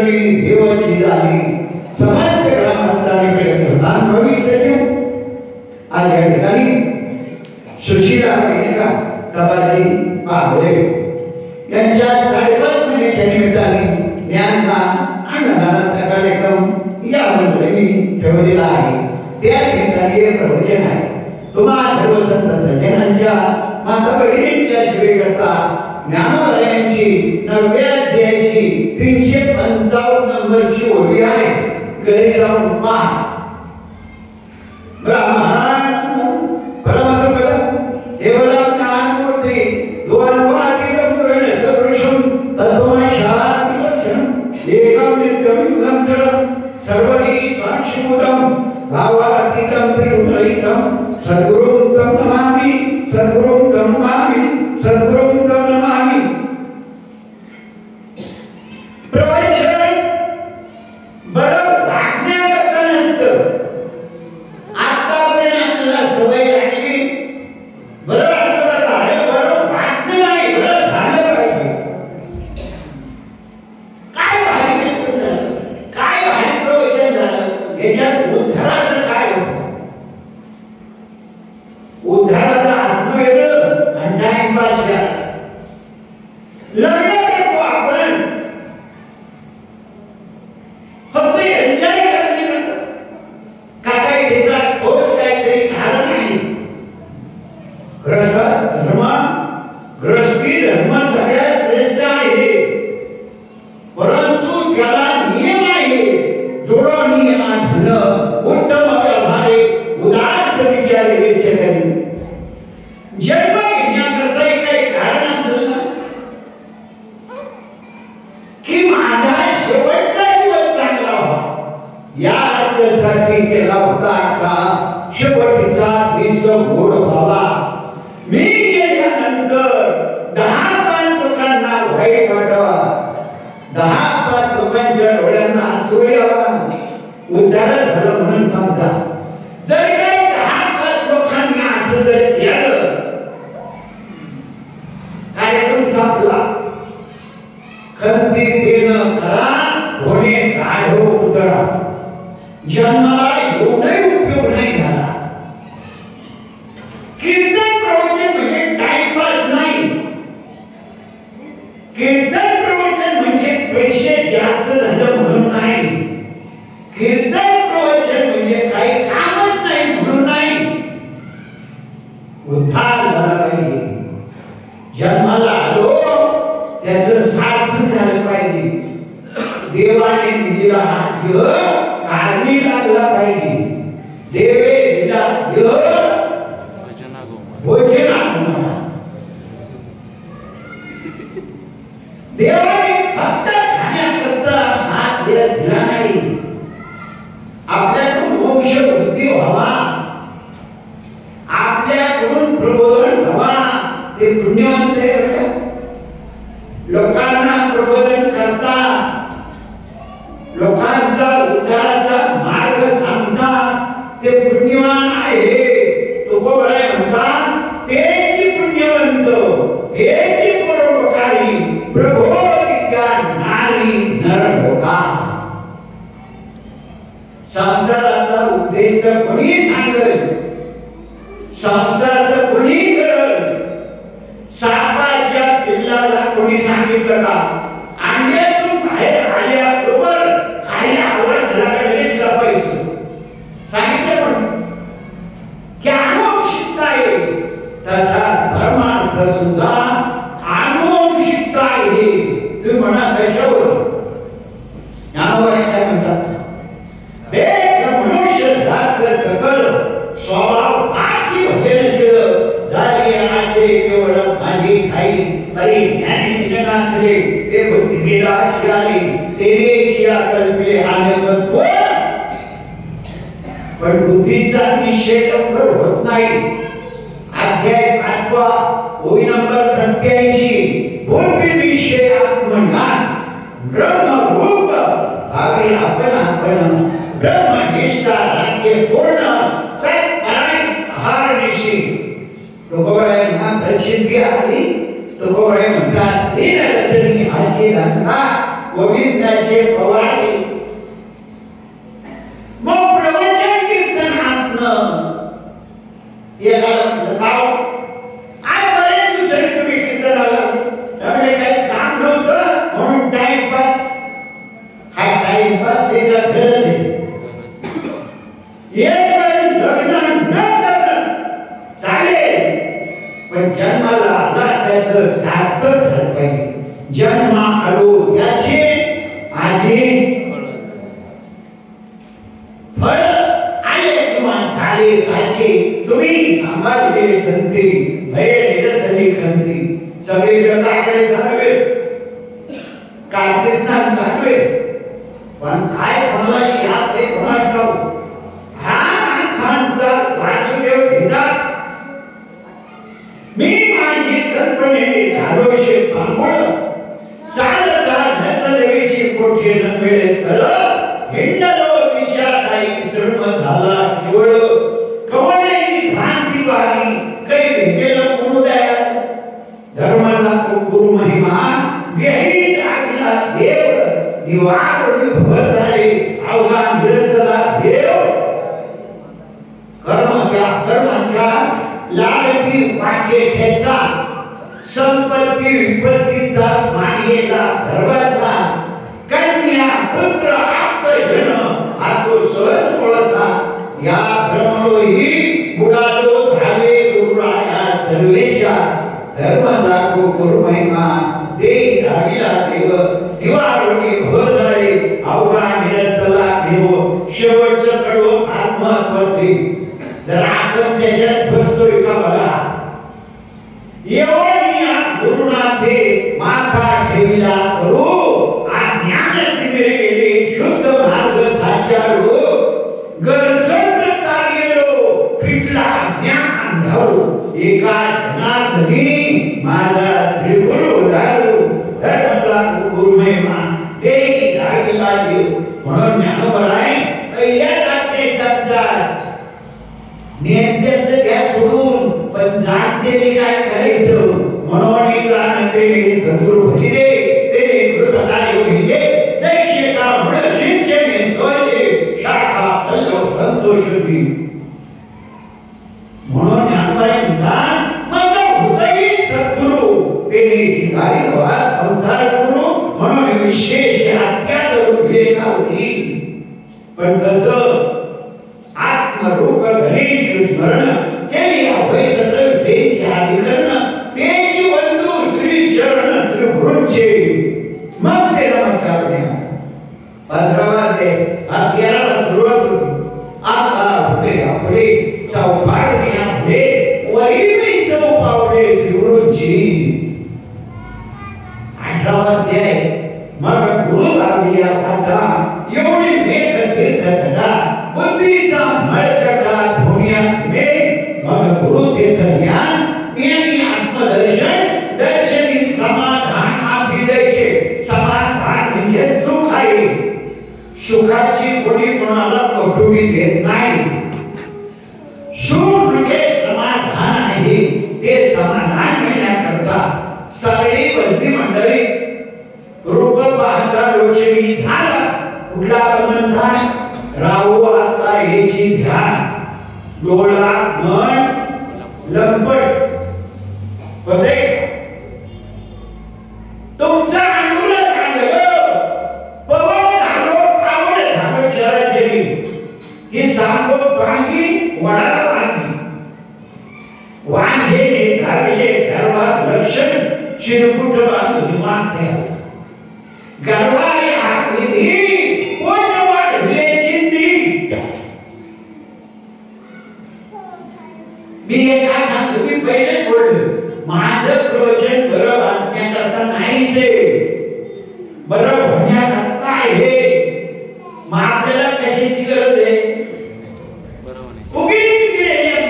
जनी देवाची झाली समाज ग्रामस्थांनी प्रधान भविष्य आज या ठिकाणी सुशीला महिला तबाजी पाहले यांच्या 5.5 महिन्याच्या निमित्ताने ज्ञानदान अन्नदानाचा कार्यक्रम या मंडळींनी ठेवलेला आहे. त्या निमित्ताने प्रवचन आहे. तुम्हा सर्व संत सज्जनांच्या माता बहिणींच्या सेवेकरता ज्ञानोदयांची 9व्या अध्यायाची 355 नंबरची ओळी आहे. घरी जाऊन पहा. ब्राह्मण परमपद केवळ ज्ञानमूर्ती द्वंद्वातीतं कर्ण सदृशं तत्त्वमशाति लक्षणं एकं नित्यं लक्षणं सर्वधी साक्षिभूतं भावातीतं त्रिगुणरहितं सद्गुरुं तं नमामि सद्गुरुं तं नमामि सद्गुरुं तं नमामि. प्रवचन बरं वाचण्याकरता नसतं. आतापर्यंत आपल्याला सवय लागली बरं वाटलं आहे बरं वाटलं नाही बरं झालं पाहिजे. काय भारी झालं काय भारी प्रवचन झालं याच्यात उद्धाराचं काय होतं. उद्धाराचं असणं वेगळं आणि टाइमपास वेगळा. लग्न करतो आपण फक्त एन्जॉय करणे करतो का काही देतात ठोस काहीतरी कारण नाही. गृहस्थी धर्म सगळ्यात श्रेष्ठ आहे परंतु त्याला नियम आहे. जोडो नियमा धन उत्तम व्यवहारे उदार विचारे वेचकरी. जन्म घेण्याकरता काही कारण असलं ना की माझा शेवटचा दिवस चांगला व्हावा या अर्थासाठी केला होता का शेवटचा दिवस गोड व्हावा. मी गेल्यानंतर 10-5 लोकांना वाईट वाटावा 10-5 लोकांच्या डोळ्यांना अश्रू यावा. उद्धार झालं म्हणून समजा. जर काही 10-5 लोकांनी असं जर केलं कार्यक्रम संपला. खंती देणं करा होणे काढो उतरा. जन्माला एवढाही उपयोग नाही झाला. कीर्तन प्रवचन म्हणजे टाइमपास नाही. कीर्तन प्रवचन म्हणजे पैसे जास्त झालं म्हणून नाही. कीर्तन प्रवचन म्हणजे काही कामच नाही म्हणून नाही. उद्धार झाला पाहिजे. जन्माला आलो त्याचं सार्थ झालं पाहिजे. देवाने दिलेला हा देह कार्मी लागला पाहिजे. देवे दिला देह देवाने फक्त खाण्याकरता हा देह दिला नाही. आपल्याकडून मोक्ष वृत्ती व्हावा आपल्याकडून प्रबोधन व्हावा. ते पुण्यवंत आहे. लोकांना प्रबोधन करता लोकांचा उद्धाराचा मार्ग सांगता ते पुण्यवान आहे. तुकोबराय म्हणतात ते की पुण्यवंत हे की परोपकारी प्रभो विद्या नारी नर होता. संसाराचा उद्देश कोणी सांगेल संसार तर कोणी करेल. सापाच्या पिल्लाला कोणी सांगितलं का अंड्यातून बाहेर आल्याबरोबर काही आवाज झाला का लगेच लपायचं सांगितलं म्हणून की अनुवंशिकता आहे. त्याचा धर्मार्थ सुद्धा अनुवंशिकता आहे. तुम्ही म्हणा कशावर ज्ञानोबा काय म्हणतात देख मनुष्य धार्य सकल स्वभाव ताकी भजनशील झाले असे केवळ माझी ठाई परी ज्ञानी विननासरे ते बुद्धी विलास झाले तेरे किया कल्पे अनेकत्व. पण बुद्धीचा निश्चय लवकर होत नाही. अध्याय 5 ओळी नंबर 87 बुद्धी निश्चय आत्मज्ञान ब्रह्मरूप भावी आपण ब्रह्मनिष्ठा राज्य पूर्ण तत्परायण आहारनिशी. तुकोबराय प्रसिद्धी आली. तुकोबराय म्हणतात दीन रजनी हाती धंदा गोविंदाचे पवाडे मग प्रवचन कीर्तन असणं एकाला गाव आज बरेच दुसरे तुम्ही कीर्तनाला त्यामुळे काही काम नव्हतं म्हणून टाइमपास हा टाइमपास एका गरज आहे एक वेळ लग्न न करणं चालेल पण जन्माला आला त्याचं सार्थक झालं पाहिजे जन्म आलो याचे आधी फळ आले किंवा झाले साचे तुम्ही सांभाळले संती भय निरसली खंती सगळे जगाकडे जावे कार्तिक स्नान चालवे पण काय कोणाला याद ते कोणाला ठाऊ हा नाथांचा वासुदेव घेतात मी माझी कल्पनेने झालो शे पांगोळ चालता नचलेची कोठे न मिळे स्थळ हिंडलो दिशा काही श्रम झाला केवळ कवनेही भ्रांती वारी काही भेटेल गुरुदया धर्माचा तो गुरु महिमा देही लागला देव निवार विभव झाले अवघा निरसला देव कर्माच्या लाडकी वाटे ठेचा संपत्ती विपत्तीचा मांडलेला धर्माचा कन्या पुत्र आप्तजन हा तो सहज ओळखा या भ्रमणोही बुडालो झाले गुरुराया सर्वेशा धर्माचा तो गुरु महिमा देई धाविला देव निवारणी भव झाले अवघा निरसला देव शेवटचं कडवं फार महत्वाचे जर आपण त्याच्यात बसतोय का बघा एवढी गुरुनाथे माथा ठेविला करू ज्ञान तिथे गेले शुद्ध मार्ग साचारू गरजत चाललेलो फिटला ज्ञान धारू एका जनार्दनी माझा त्रिगुरु दारू धर्मला गुरु महिमा देई धाविला देव म्हणून ज्ञानोबराय पहिल्या जाते शब्दात नेत्याचं घ्या सोडून पण जाणतेने काय करायचं म्हणून जाणते सद्गुरु भजिले ते कृतकार्य होईले दैशे का म्हण जिंचने सोयले शाखा तल्लो संतोषती म्हणून ज्ञानोबराय म्हणतात माझा हृदय सद्गुरु तेने ठिकाणी व्हा संसार गुरु म्हणून विशेष अत्यात उद्रेका होईल पण कसं आत्मरूप गणेश स्मरण केली अभय सतत देश अधिकरण तेजी बंधू श्री चरण श्री गुरुचे मग ते नमस्कार द्या 15 ते 11 सुरुवात होती आता पुढे आपले चौपाडण्या पुढे वरील चौपावडे श्री गुरुची 18 अध्याय मग गुरु लागल्या फाटा एवढी भेट तीर्थकडा बुद्धीचा मळकटा धुण्यात मे मग गुरु तेथ ज्ञान ज्ञानी आत्मदर्शन दर्शनी समाधान अभिदर्शे समाधान म्हणजे सुख आहे सुखाची कोणी कोणाला कटुबी देत नाही सुख म्हणजे समाधान आहे ते समाधान मिळण्याकरता सगळी बंदी मंडळी रूप पाहता लोचनी झाला कुठला बंधन राहू आता याची ध्यान डोळा मन लंपट होते तुमचा अनुग्रह झालं पवन झालो आवड झालो शहराची ही सांगो पांगी वडा पांगी वांगे धारले गर्वा लक्षण चिरकुट बांधून मागते गर्वाने हात विधी कोण वाढले चिंदी मी हे काय सांगतो मी पहिले बोललो माझं प्रवचन बरं वाटण्याकरता नाहीच बरं होण्याकरता आहे मग आपल्याला कशाची गरज आहे उगीच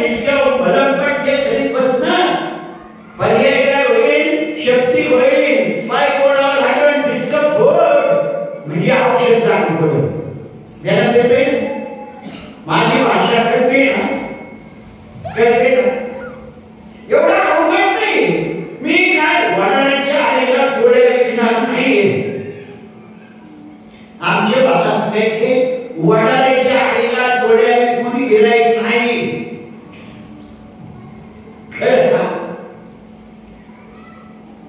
निष्ठावून भलमपट ते खरीत बसणं पर्याय काय होईल शक्ती होईल पाय कोणावर लागण डिस्कप होईल म्हणजे औषध लागू पडेल त्याला देते माझी भाषा करते ना एवढा अवघड नाही मी काय वडाच्या आईला जोडे विकणार नाही सांगायचे वडाल्याच्या आईला डोळ्या कोणी गिराईक नाही.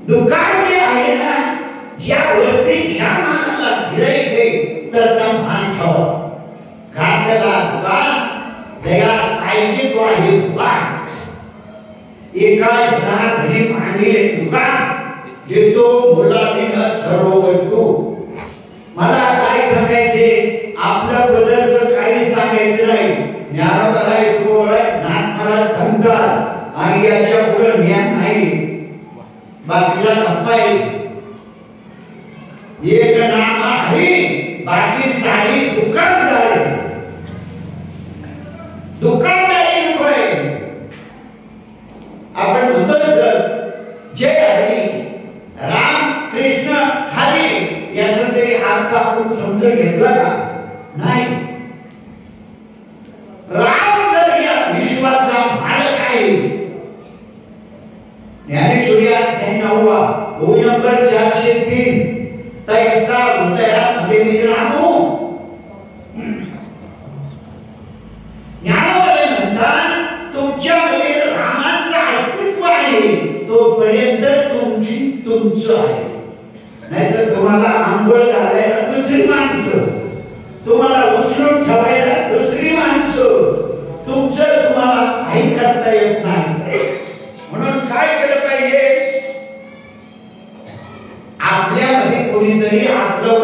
दुकान जे आहे ना, या वस्ती ज्या मानाला गिराईक आहे त्याचा मान ठेवा. घातला दुकान जया पाहिजे तो आहे दुकान. एका घरी मांडलेले दुकान देतो मुलांना सर्व वस्तू. मला काय सांगायचे, आपल्या बद्दलचं काही सांगायचं नाही. ज्ञानोबा ज्ञानमाला धंदा आणि याच्या पुढे ज्ञान नाही. बाकीला गप्पा आहे. एक नाम हरी, बाकी सारी दुकानदारी. दुकानदारी नकोय. आपण म्हणतो जय हरी, राम कृष्ण हरी, याचा तरी अर्थ आपण समजून घेतला का? नाही. राम जर या विश्वाचा मालक आहे. ज्ञानेश्वरी अध्याय 9 ओवी नंबर 403, तैसा हृदयामध्ये निरामो. ज्ञानोबा म्हणतात तुमच्यामध्ये रामाचं अस्तित्व आहे तोपर्यंत तुमचं आहे. नाहीतर तुम्हाला आंघोळ घालायला दुसरी माणसं, तुम्हाला उचलून ठेवायला दुसरी माणसं, तुमचं तुम्हाला काही करता येत नाही. म्हणून काय केलं पाहिजे, आपल्यामध्ये कोणीतरी आपलं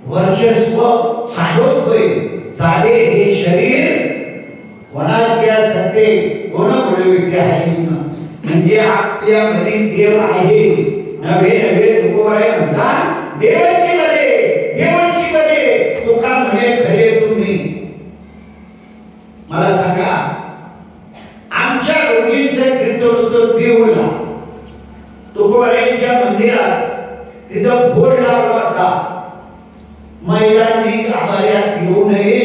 वर्चस्व चालवतोय. चाले हे शरीर कोणाच्या सत्ते कोण विद्या आहे, म्हणजे आपल्यामध्ये देव आहे. नवे नवे तुकोबाई म्हणतात देवाची मध्ये तुका म्हणे खरे तुम्ही. मला सांगा, आमच्या रोगींचं कीर्तन होतं देऊळला, तुकोबाईंच्या मंदिरात. तिथं बोर्ड लावला होता, महिलांनी आभार्यात येऊ नये,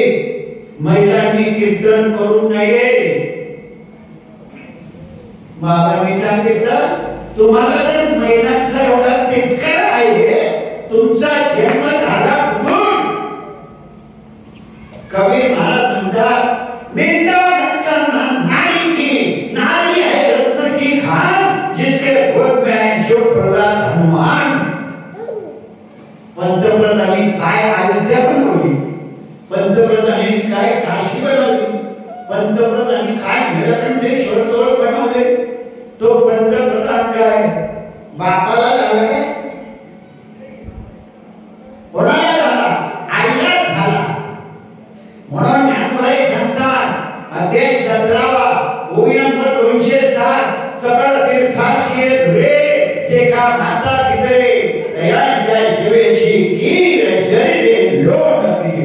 महिलांनी कीर्तन करू नये. बाबांनी सांगितलं तुम्हाला जर महिलांचा एवढा तिटकार आहे, तुमचा जन्म झाला कुठून? कबीर महाराज म्हणतात निंदा करना नारी की, नारी है रत्न की खान, जिसके गोद में है जो प्रहलाद हनुमान. पंतप्रधानी काय अयोध्या बनवली, पंतप्रधानी काय काशी बनवली, पंतप्रधानी काय निळकंठेश्वर तोड बनवले. तो पंतप्रधान काय बापाला झाला काय, कोणाला झाला? आईला झाला. म्हणून ज्ञानोबाई सांगतात अध्याय 17 ओवी नंबर 207, सकळ तीर्थाची धुरे जे का माता तिथे दयांच्या शिवेची कीर जरी लोट की.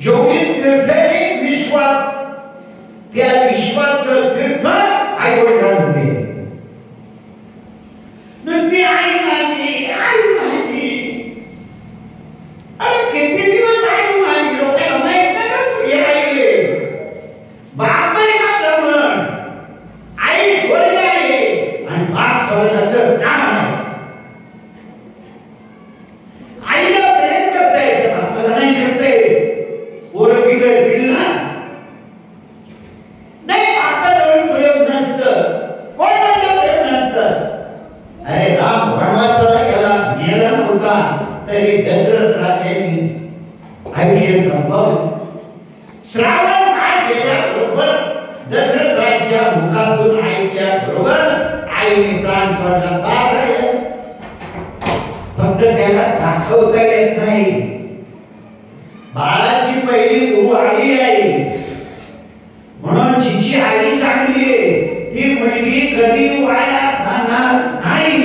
जेवढी तीर्थे विश्वात, त्या विश्वाचं तीर्थ आई-वडिलांमध्ये. नुसती आई माझी, आई माझी. अरे किती दिवस आई माझी, लोकांना माहित नाही का तुझी आई आहे? बाप आहे माझा म्हण. आई स्वर्ग आहे आणि बाप स्वर्गाचं काम आहे. आईला प्रेम करता येतं, बापाला नाही करता येत. पोरं बिघडतील ना. नाही, बापाजवळ प्रेम नसतं, कोणाचं प्रेम नसतं. अरे राम वनवासाला गेला, मेला नव्हता तरी दशरथ राजांनी आयुष्य संपवलं. श्रावण मास गेल्याबरोबर दशरथ राजाच्या मुखातून ऐकल्याबरोबर आईने प्राण सोडला. बाप राहिला, फक्त त्याला दाखवता येत नाही. बाळाची पहिली गुरु आई आहे. म्हणून जिची आई चांगली आहे ती मुलगी कधी वाया जाणार नाही.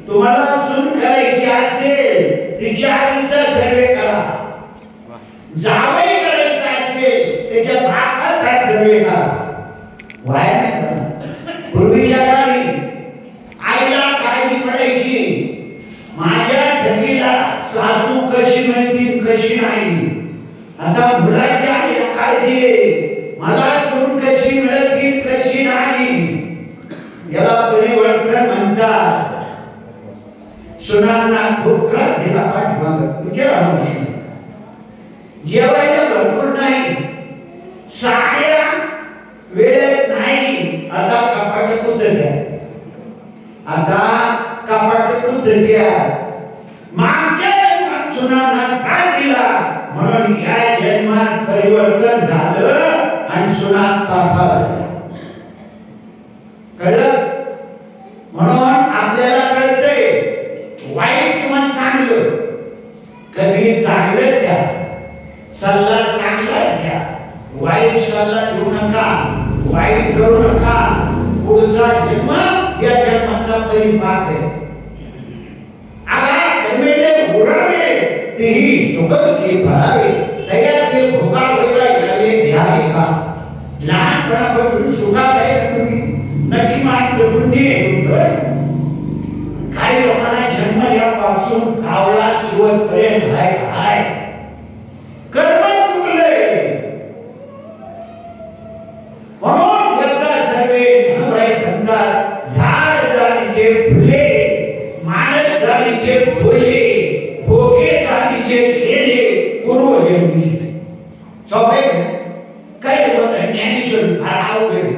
तुम्हाला सून करायची असेल तिच्या आईचा सर्वे करा. जावई करायचा असेल त्याच्या बापाचा सर्वे करा. वाया नाही करणार. पूर्वीच्या काळी आईला काळजी पडायची, माझ्या ढकीला सासू कशी मिळतील कशी नाही. आता मुलाच्या आईला काळजी आहे, मला सून कशी मिळतील कशी नाही. याला परिवर्तन म्हणतात. सुनांना खूप त्रास दिला पाठीमागं जेवायला भरपूर नाही, साड्या वेळेत नाही, आता कपाट कुतऱ्या, आता कपाट कुतऱ्या. मागच्या जन्मात सुनांना त्रास दिला म्हणून या जन्मात परिवर्तन झालं आणि सुना सासा झाल्या. कळलं? म्हणून आपल्याला कळतंय वाईट किंवा चांगलं. कधी चांगलंच घ्या, सल्ला चांगलाच घ्या, वाईट सल्ला घेऊ नका, वाईट करू नका. पुढचा जन्म या जन्माचा परिपाक आहे. आगा कर्मेले उरावे तेही सुखदुःखी फळावे, तया ते भोगावेला यावे द्यावे का. लहानपणापासून सुखात आहे का तुम्ही? नक्की माणसं पुण्य आहे तुमचं. काही लोकांना जन्मल्यापासून कावळा शेवटपर्यंत हाय कर्म चुकलंय. म्हणून याचा सर्वे धनराय म्हणतात, झाड जाणीचे फुले, मानस जाणीचे बोलले, भोगे जाणीचे गेले पूर्वजन्मीचे. सोपे काय होतं? ज्ञानेश्वर फार अवघड.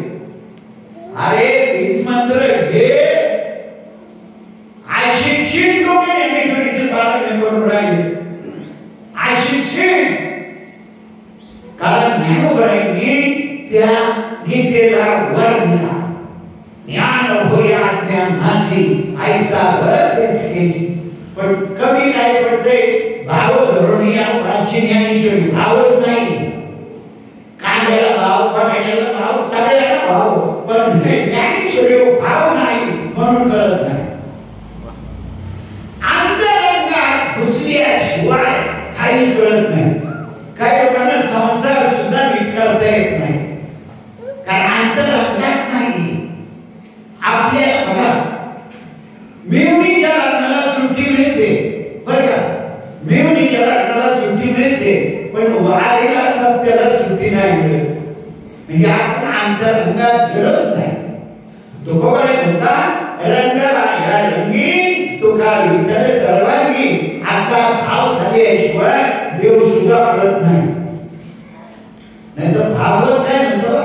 अरे बीज मंत्र घे, अशिक्षित लोक ज्ञानेश्वरीचे पालन करून राहिले. अशिक्षित, कारण ज्ञानोबरांनी त्या गीतेला वर दिला, ज्ञान होया ज्ञानाची ऐसा भरत केली. पण कमी काय पडते? भाव धरून या प्राचीन ज्ञानेश्वरी भावच नाही. कांद्याला भाव, टोमॅटोला भाव, सगळ्याला भाव, पण ज्ञानेश्वरी भाव नाही म्हणून कळत नाही. अंतरंगात घुसल्याशिवाय काहीच कळत नाही. काही लोकांना संसार सुद्धा नीट करता येत नाही, कारण अंतरंगात नाही. आपल्याला बघा, मेवणीच्या लग्नाला सुट्टी मिळते बरं का, मेवणीच्या लग्नाला सुट्टी मिळते, पण वारीला सत्याला सुट्टी नाही मिळत. म्हणजे आपण अंतरंगात घडत नाही. तुकोबाने म्हणता, रंगाला या रंगी तुका विठ्ठल सर्वांगी. आता भाव झाल्याशिवाय देव सुद्धा कळत नाही. नाहीतर भागवत काय म्हणतो?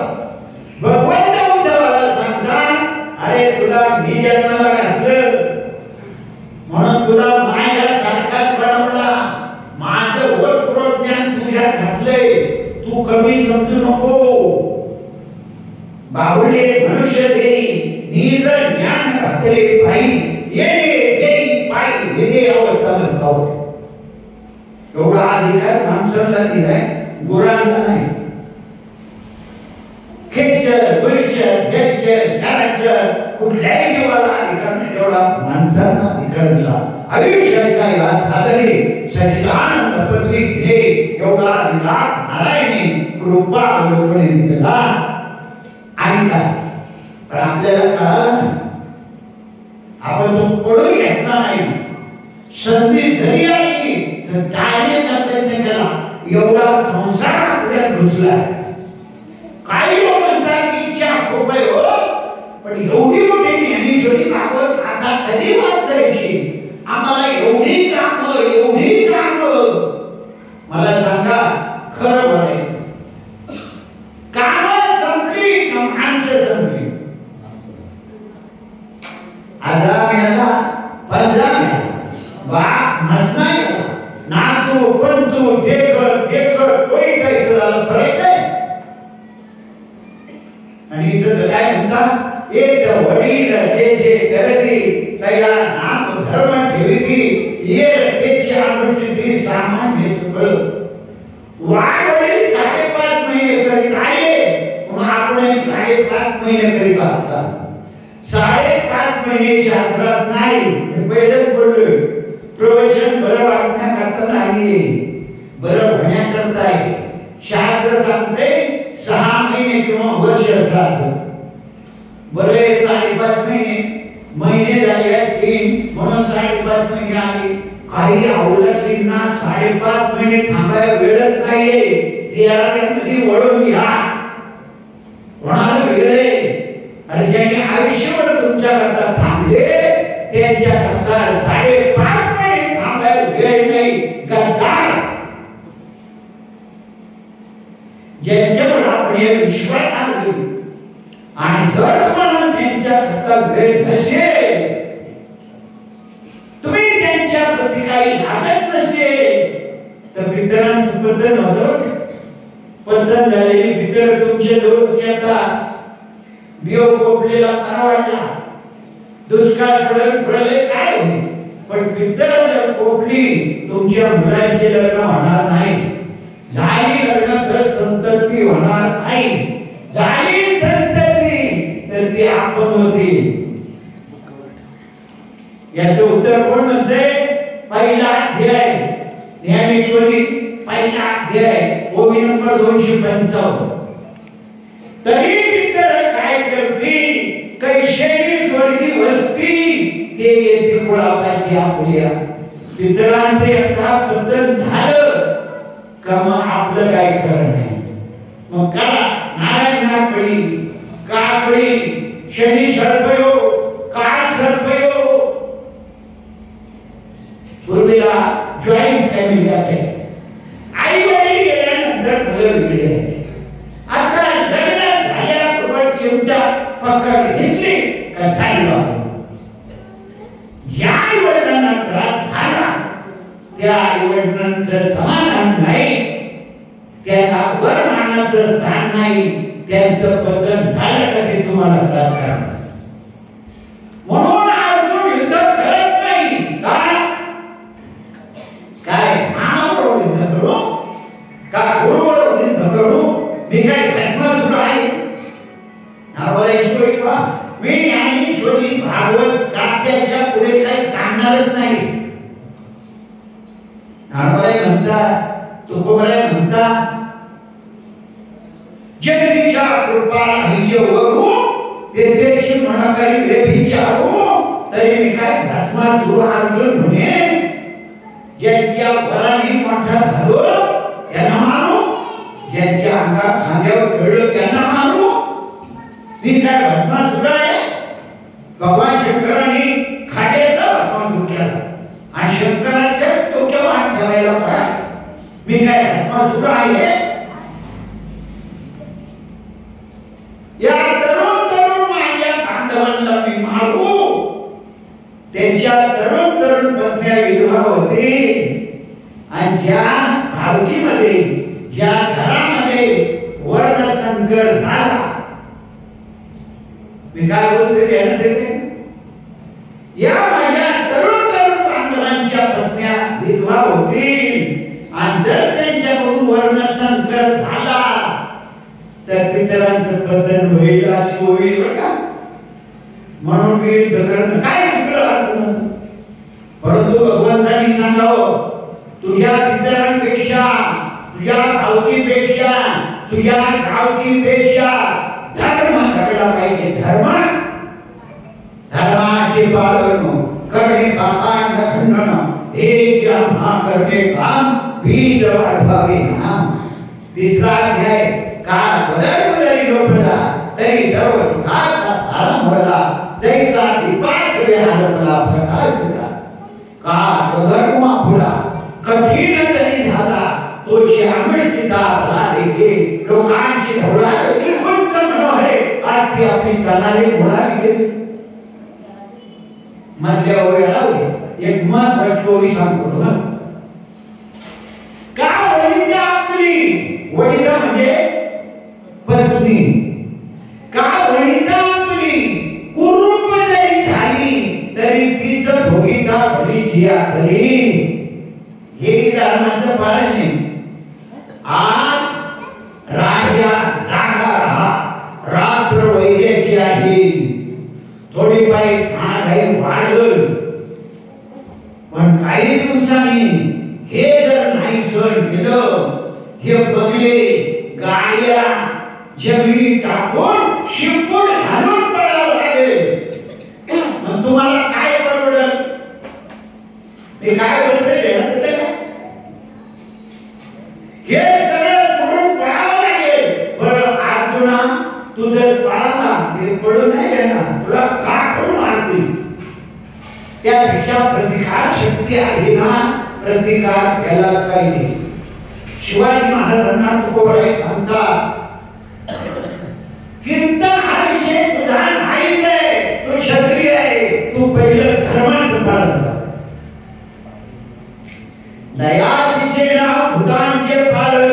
भगवंत उद्धवाला सांगता, अरे तुला मी जन्माला घातलं म्हणून तुला माझ्यासारखाच बनवला, माझं वरपूर्व ज्ञान तुझ्यात घातलंय, तू कमी समजू नको. बाहुले मनुष्य देई निज ज्ञान घातले पायी, येणे देई पायी विधे अवस्था म्हणतो. एवढा अधिकार माणसाला दिलाय, गुरांना नाही. खेचर, गुलचर, जयचर, झाडाचर कुठल्याही देवाला अधिकार नाही, तेवढा माणसांना अधिकार दिला. आयुष्याच्या या साधने सच्चिदानंद पदवी घे, एवढा अधिकार नारायणी कृपा अवलोकने दिला. आणि काय? पण आपल्याला कळालं नाही, आपण तो पडून घेतला नाही. संधी जरी आली तर टाळण्याचा प्रयत्न केला. एवढा संसार आपल्यात घुसला. काही लोक म्हणतात इच्छा खूप आहे हो, पण एवढी मोठी ज्ञानेश्वरी भागवत आता कधी वाचायची? आम्हाला एवढी कामं, एवढी कामं. मला सांगा, खरं बोलायचं, कामं संपली का माणसं संपली? आजा मेला, पंजा मेला, बाप मसना गेला, नातू पंतू देखर देखर कोई पैसे झाला फरक आहे. आणि इथं काय म्हणतात? एक वडील जे जे करती तया नाम धर्म ठेविती, ये त्याची अनुष्ठिती सामान्य सगळं. वाढवडील 5.5 महिने करीत आहे, म्हणून आपण 5.5 महिने करीत आहोत. 5.5 महिने शास्त्रात नाही. पहिलेच बोललोय, प्रवचन बरं वाटण्याकरता नाही, बरं होण्याकरता आहे. शास्त्र सांगते 6 महिने किंवा वर्ष श्राद्ध. बरे 5.5 महिने झाले 3, म्हणून 5.5 महिने आले. काही आवडतींना 5.5 महिने थांबायला वेळच नाहीये. ते वळून घ्या. कोणाला वेळ आहे? अरे ज्यांनी आयुष्यभर तुमच्या करता थांबले त्यांच्या करता 5.5 महिने थांबायला वेळ नाही. गद्दार ज्यांच्यावर आपण विश्वास आणले आणि जर तुम्हाला त्यांच्या करता वेळ नसेल, तुम्ही त्यांच्या प्रती काही लागत नसेल, तर पितरांचं पतन होतं. पतन झालेली पितर तुमच्या जवळ येतात. देव कोपलेला परवाडला, दुष्काळ पडले काय होईल, पण पितर जर कोपली तुमच्या मुलांचे लग्न होणार नाही. झाली लग्न तर संतती होणार नाही. झाली संतती तर ती आपण होती. याचं उत्तर कोण म्हणते? पहिला अध्याय ज्ञानेश्वरी, पहिला अध्याय ओवी नंबर 255. तरी पितर काय करतील? कैशेरी स्वर्गी वस्ती ते येते कुळापाची आपल्या. पितरांचे एकदा पतन झालं का मग आपलं काय खरं नाही. मग का नारायणाकडे काकडे शनी सर्पयो काळ सर्पयो. पूर्वीला जॉईंट फॅमिली असायची. आई वडील गेल्यानंतर मुलं वेगळी यायची. आता लग्न झाल्याबरोबर चिमटा पकड घेतली का झालं. या आई वडिलांना त्रास झाला, त्या आई वडिलांचं समाधान नाही, त्यांना वरमानाचं स्थान नाही, त्यांचं बदल झालं का ते तुम्हाला त्रास करणार. म्हणून अर्जुन युद्ध करत नाही. काय मामाबरोबर युद्ध करू का गुरुबरोबर युद्ध करू? मी काय धर्मसुद्धा आहे? मी ज्ञानेश्वरी भागवत काव्याच्या पुढे काही सांगणारच नाही. नारदराय म्हणतात, तुकोबराय म्हणतात, जगदीच्या कृपा हिजेवरू तेथेची मनाकारी व्यभिचारू. तरी मी काय भस्मासुर अर्जुन म्हणे, ज्यांच्या वराने मोठा झालो त्यांना मारू, ज्यांच्या अंगात खांद्यावर खेळलो त्यांना मारू. मी काय भस्मासुर आहे? भगवान शंकरांनी खांद्याचा भस्मासुर केला आणि शंकराच्या डोक्यावर हात ठेवायला पाहिजे. मी काय भस्मासुर आहे? या तरुण तरुण माझ्या बांधवांना मी मारू. त्यांच्या तरुण तरुण पत्न्या विधवा होते आणि ज्या भावकीमध्ये ज्या घरामध्ये वर्णसंकर झाला, मी काय बोलतोय ध्यानात येते? या माझ्या तरुण तरुण बांधवांच्या पत्न्या विधवा होतील आणि जर त्यांच्याकडून वर्णसंकर झाला तर पितरांचं पतन होईल, अशी होईल बघा. म्हणून मी युद्ध करणं काय चुकलं अर्जुनाचं? परंतु भगवंतांनी सांगावं, तुझ्या पितरांपेक्षा, तुझ्या भावकीपेक्षा, तुझ्या गावकीपेक्षा धर्म जगला पाहिजे. धर्म, धर्माचे पालन करणे, पापांड खंडन, हे ब्रह्मा करणे काम, बीज वाढवावे नाम. तिसरा अध्याय, काळ बदल जरी लोटला तरी सर्व सुखाचा आरंभ झाला. जैसा दीपाच वेळाला प्रकाश दिला. काळ बदल फुला कठीण तरी झाला, तो श्यामळ चिता भला देखे. लोकांची धवळा उंच मनोहरे, आरती आपली तनाले घोडावी गेली. मधल्या ओव्याला एक महत्वाची ओवी सांगतो ना. का वनिता आपली, वनिता म्हणजे पत्नी, का वनिता आपली कुरूप जरी झाली तरी तिचं भोगिता भलीची तरी. हे धर्माचं पालन नाही. आज राजा जागा राहा, रात्र वैर्याची आहे. थोडी पाय महागाई वाढल, पण काही दिवसांनी हे जर नाही सहन केलं, हे बंगले गाड्या जमिनी टाकून शिपूट घालून पडावं लागेल. मग तुम्हाला काय परवडल? मी काय बोलतोय हे सगळं सोडून पडावं लागेल. बरं अर्जुना, तू जर पळाला ते पडू नाही देणार, तुला काढून मारतील. त्यापेक्षा प्रतिकार शक्ती आहे ना, प्रतिकार केला पाहिजे. शिवाजी महाराजांना तुकोबराय सांगतात, कीर्तन हा विषय तुझा नाहीच आहे, तू क्षत्रिय आहे, तू पहिलं धर्माचं पालन कर. दया दिशेला भूतांचे पालन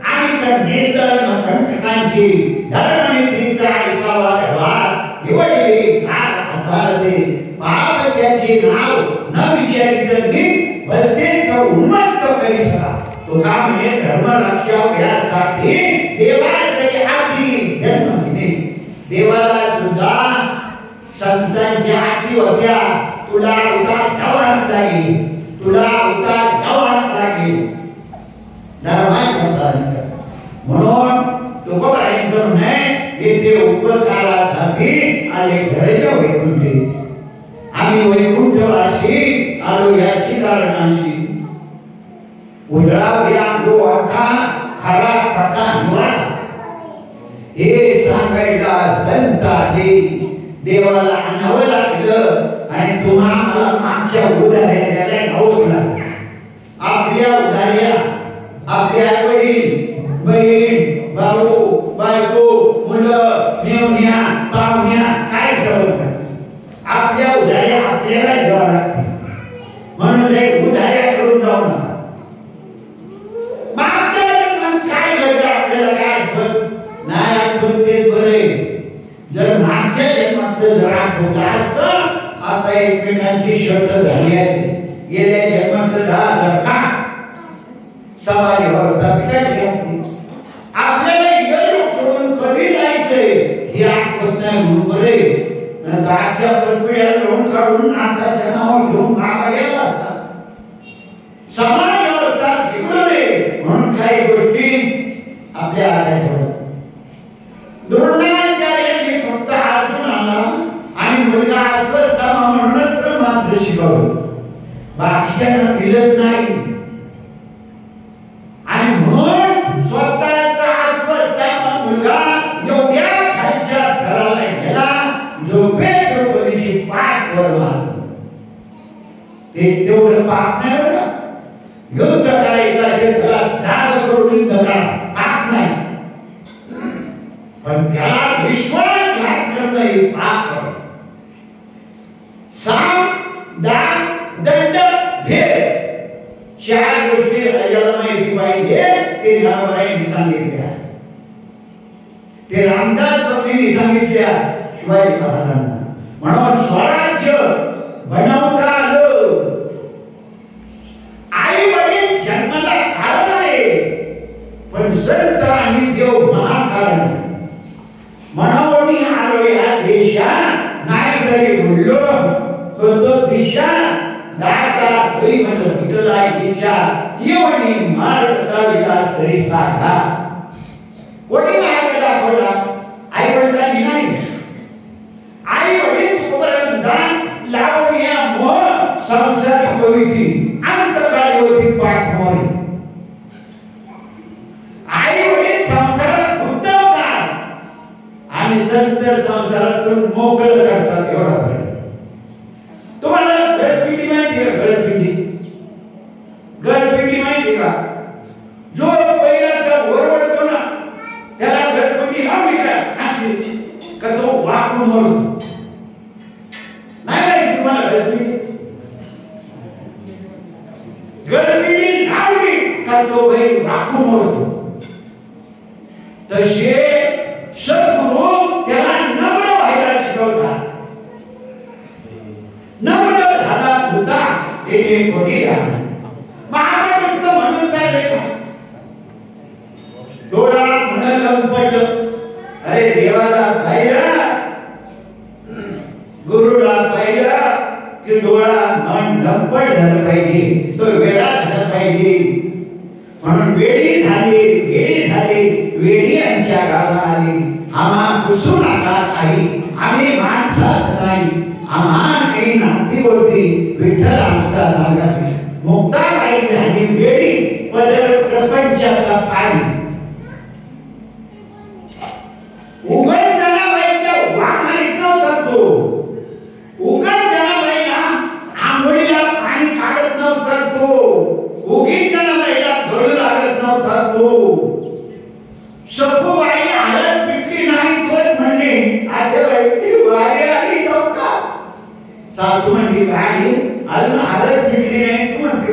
आणि निर्दलन कंटकांची धर्मनीतीचा ऐकावा व्यवहार निवडले सार असारते. पाप त्याचे नाव न विचारित मी भलतेच उन्मत्त करी सका. तुका म्हणे धर्म रक्षाव्यासाठी देवाचे आधी जन्म घेणे. देवाला सुद्धा संतांच्या आठी होत्या. तुला उतार घ्यावाच लागेल, तुला उतार घ्यावाच लागेल. धर्माचं पालन कर. म्हणून तुकोबरायांचं म्हणे येथे उपकारासाठी आले घरच्या वैकुंठे. आम्ही वैकुंठवासी आलो याची कारणाशी. उजळावया जो वाटा खरा खटा निवाडा हे सांगायला संत आहे. देवाला आणावं लागलं आणि तुम्हा मला मागच्या उदाहरण द्यायला घाऊस लागला. आपल्या उदाहर्या, आपले आई वडील, बहीण, भाऊ, बायको, मुलं, मेवण्या, पाहुण्या काय सबंध, आपल्या उदाहर्या आपल्याला द्यावा लागते. म्हणून ते उदाहर्या करून जाऊ नका. मागच्या जन्मात काय घडलं आपल्याला काय आठवत नाही, आठवत तेच बरे. जर मागच्या जन्मातलं जर आठवलं असतं, आता एकमेकांची शर्ट झाली आहे. गेल्या जन्मातलं 10,000 का समाजावर आपल्याला योग सोडून कधी जायचंय हे आठवत नाही. म्हणून बरे आजच्या पदपिढ्या लोन काढून आताच्या नाव घेऊन मागा गेला होता. समाजावर म्हणून काही गोष्टी आपल्या हातात ठेवल्या. द्रोणाचार्यांनी फक्त अर्जुन आला आणि मुलगा अश्वत्थामा म्हणूनच मात्र शिकवलं, बाकीच्यांना दिलंच नाही. आणि म्हणून स्वतःचा अश्वत्थामा मुलगा एवढ्या खालच्या घराला गेला, झोपे द्रौपदीची पाठ वर मारली. ते तेवढं पाप नाही होतं. युद्ध करायचं असेल त्याला जाग करून युद्ध करा, पाप नाही. पण त्याला विश्वास करणं हे पाप आहे. साम, दान, दंड, भेद 4 गोष्टी राजाला माहिती पाहिजे. ते रामरायांनी सांगितल्या, ते रामदास स्वामींनी सांगितल्या शिवाजी महाराजांना. म्हणून स्वराज्य बनवता आलं. आई वडील जन्माला कारण आहे, पण संत आणि देव महाकारण आहे. म्हणून मी आलो या देशात, नाही तरी बोललो तो दिशा दाता होई म्हणजे विठला दिशा येवणी मार्ग दाविला सरी साधा. कोणी मार्ग दाखवला? आई वडिलांनी नाही. आई वडील तुकोबरायांनी दान लावण्या मोह संसारिक होती, अंतकाळी होती पाठमोरी. आई वडील संसारात गुंतवतात आणि नंतर संसारातून मोकळं करतात. एवढा फरक. तुम्हाला गळपिंडी माहिती आहे? गळपिंडी माहिती का? जो पहिल्याचा वरवडतो ना त्याला गळपिंडी लावली का तो वाकून मरतो. नाही नाही तुम्हाला गळपिंडी लावली का तो बैल वाकून मरतो. तसे सद्गुरू त्याला नम्र व्हायला शिकवतात. नम्र झाला होता ते कोणी झाला. महाभक्त म्हणून चालले का? डोळा म्हणून लंपट. अरे देवाला पाहिलं, गुरुला पाहिलं की डोळा मन लंपट झालं पाहिजे, तो वेळा झाला पाहिजे. म्हणून वेळी झाली वेळी आमच्या गावाला आली. आम्हा पुसू नका काही, आम्ही माणसात नाही. आम्हा काही नाती होती, विठ्ठल आमचा सांगा. मुक्ताबाई झाली वेळी, पदर प्रपंचाचा पाणी. उगाच जनाबाईच्या वाघ मारित नव्हता तो. उगाच जनाबाईला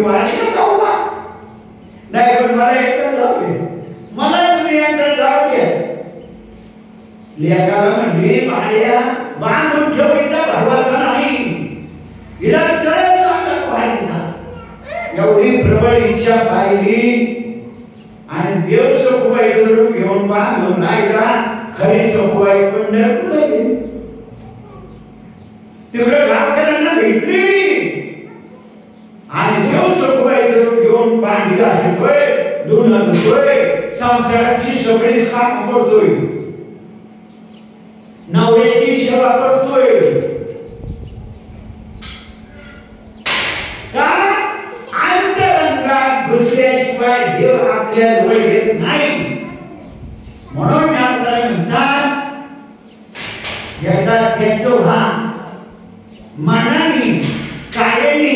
वाढीला जाऊ का? नाही पण मला एकदा जाऊ दे, मला तुम्ही एकदा जाऊ द्या. लेकाला म्हणजे बाळ्या बांधून ठेवायचा भावाचा नाही, हिला चढ वाढीचा. एवढी प्रबळ इच्छा पाहिली आणि देव सखुबाईचं रूप घेऊन बांधून राहिला. खरी सखुबाई पंढरपूरला गेली, तिकडे गावकऱ्यांना भेटली आणि देव सखुबाईचं रूप घेऊन भांडी घालतोय, धुणं धुतोय, संसाराची सगळीच काम करतोय, नवऱ्याची सेवा करतोय. का अंतरंगात घुसल्याशिवाय देव आपल्या जवळ येत नाही. म्हणून आपल्याला म्हणतात एकदा त्याचं व्हा, मनाने कायाने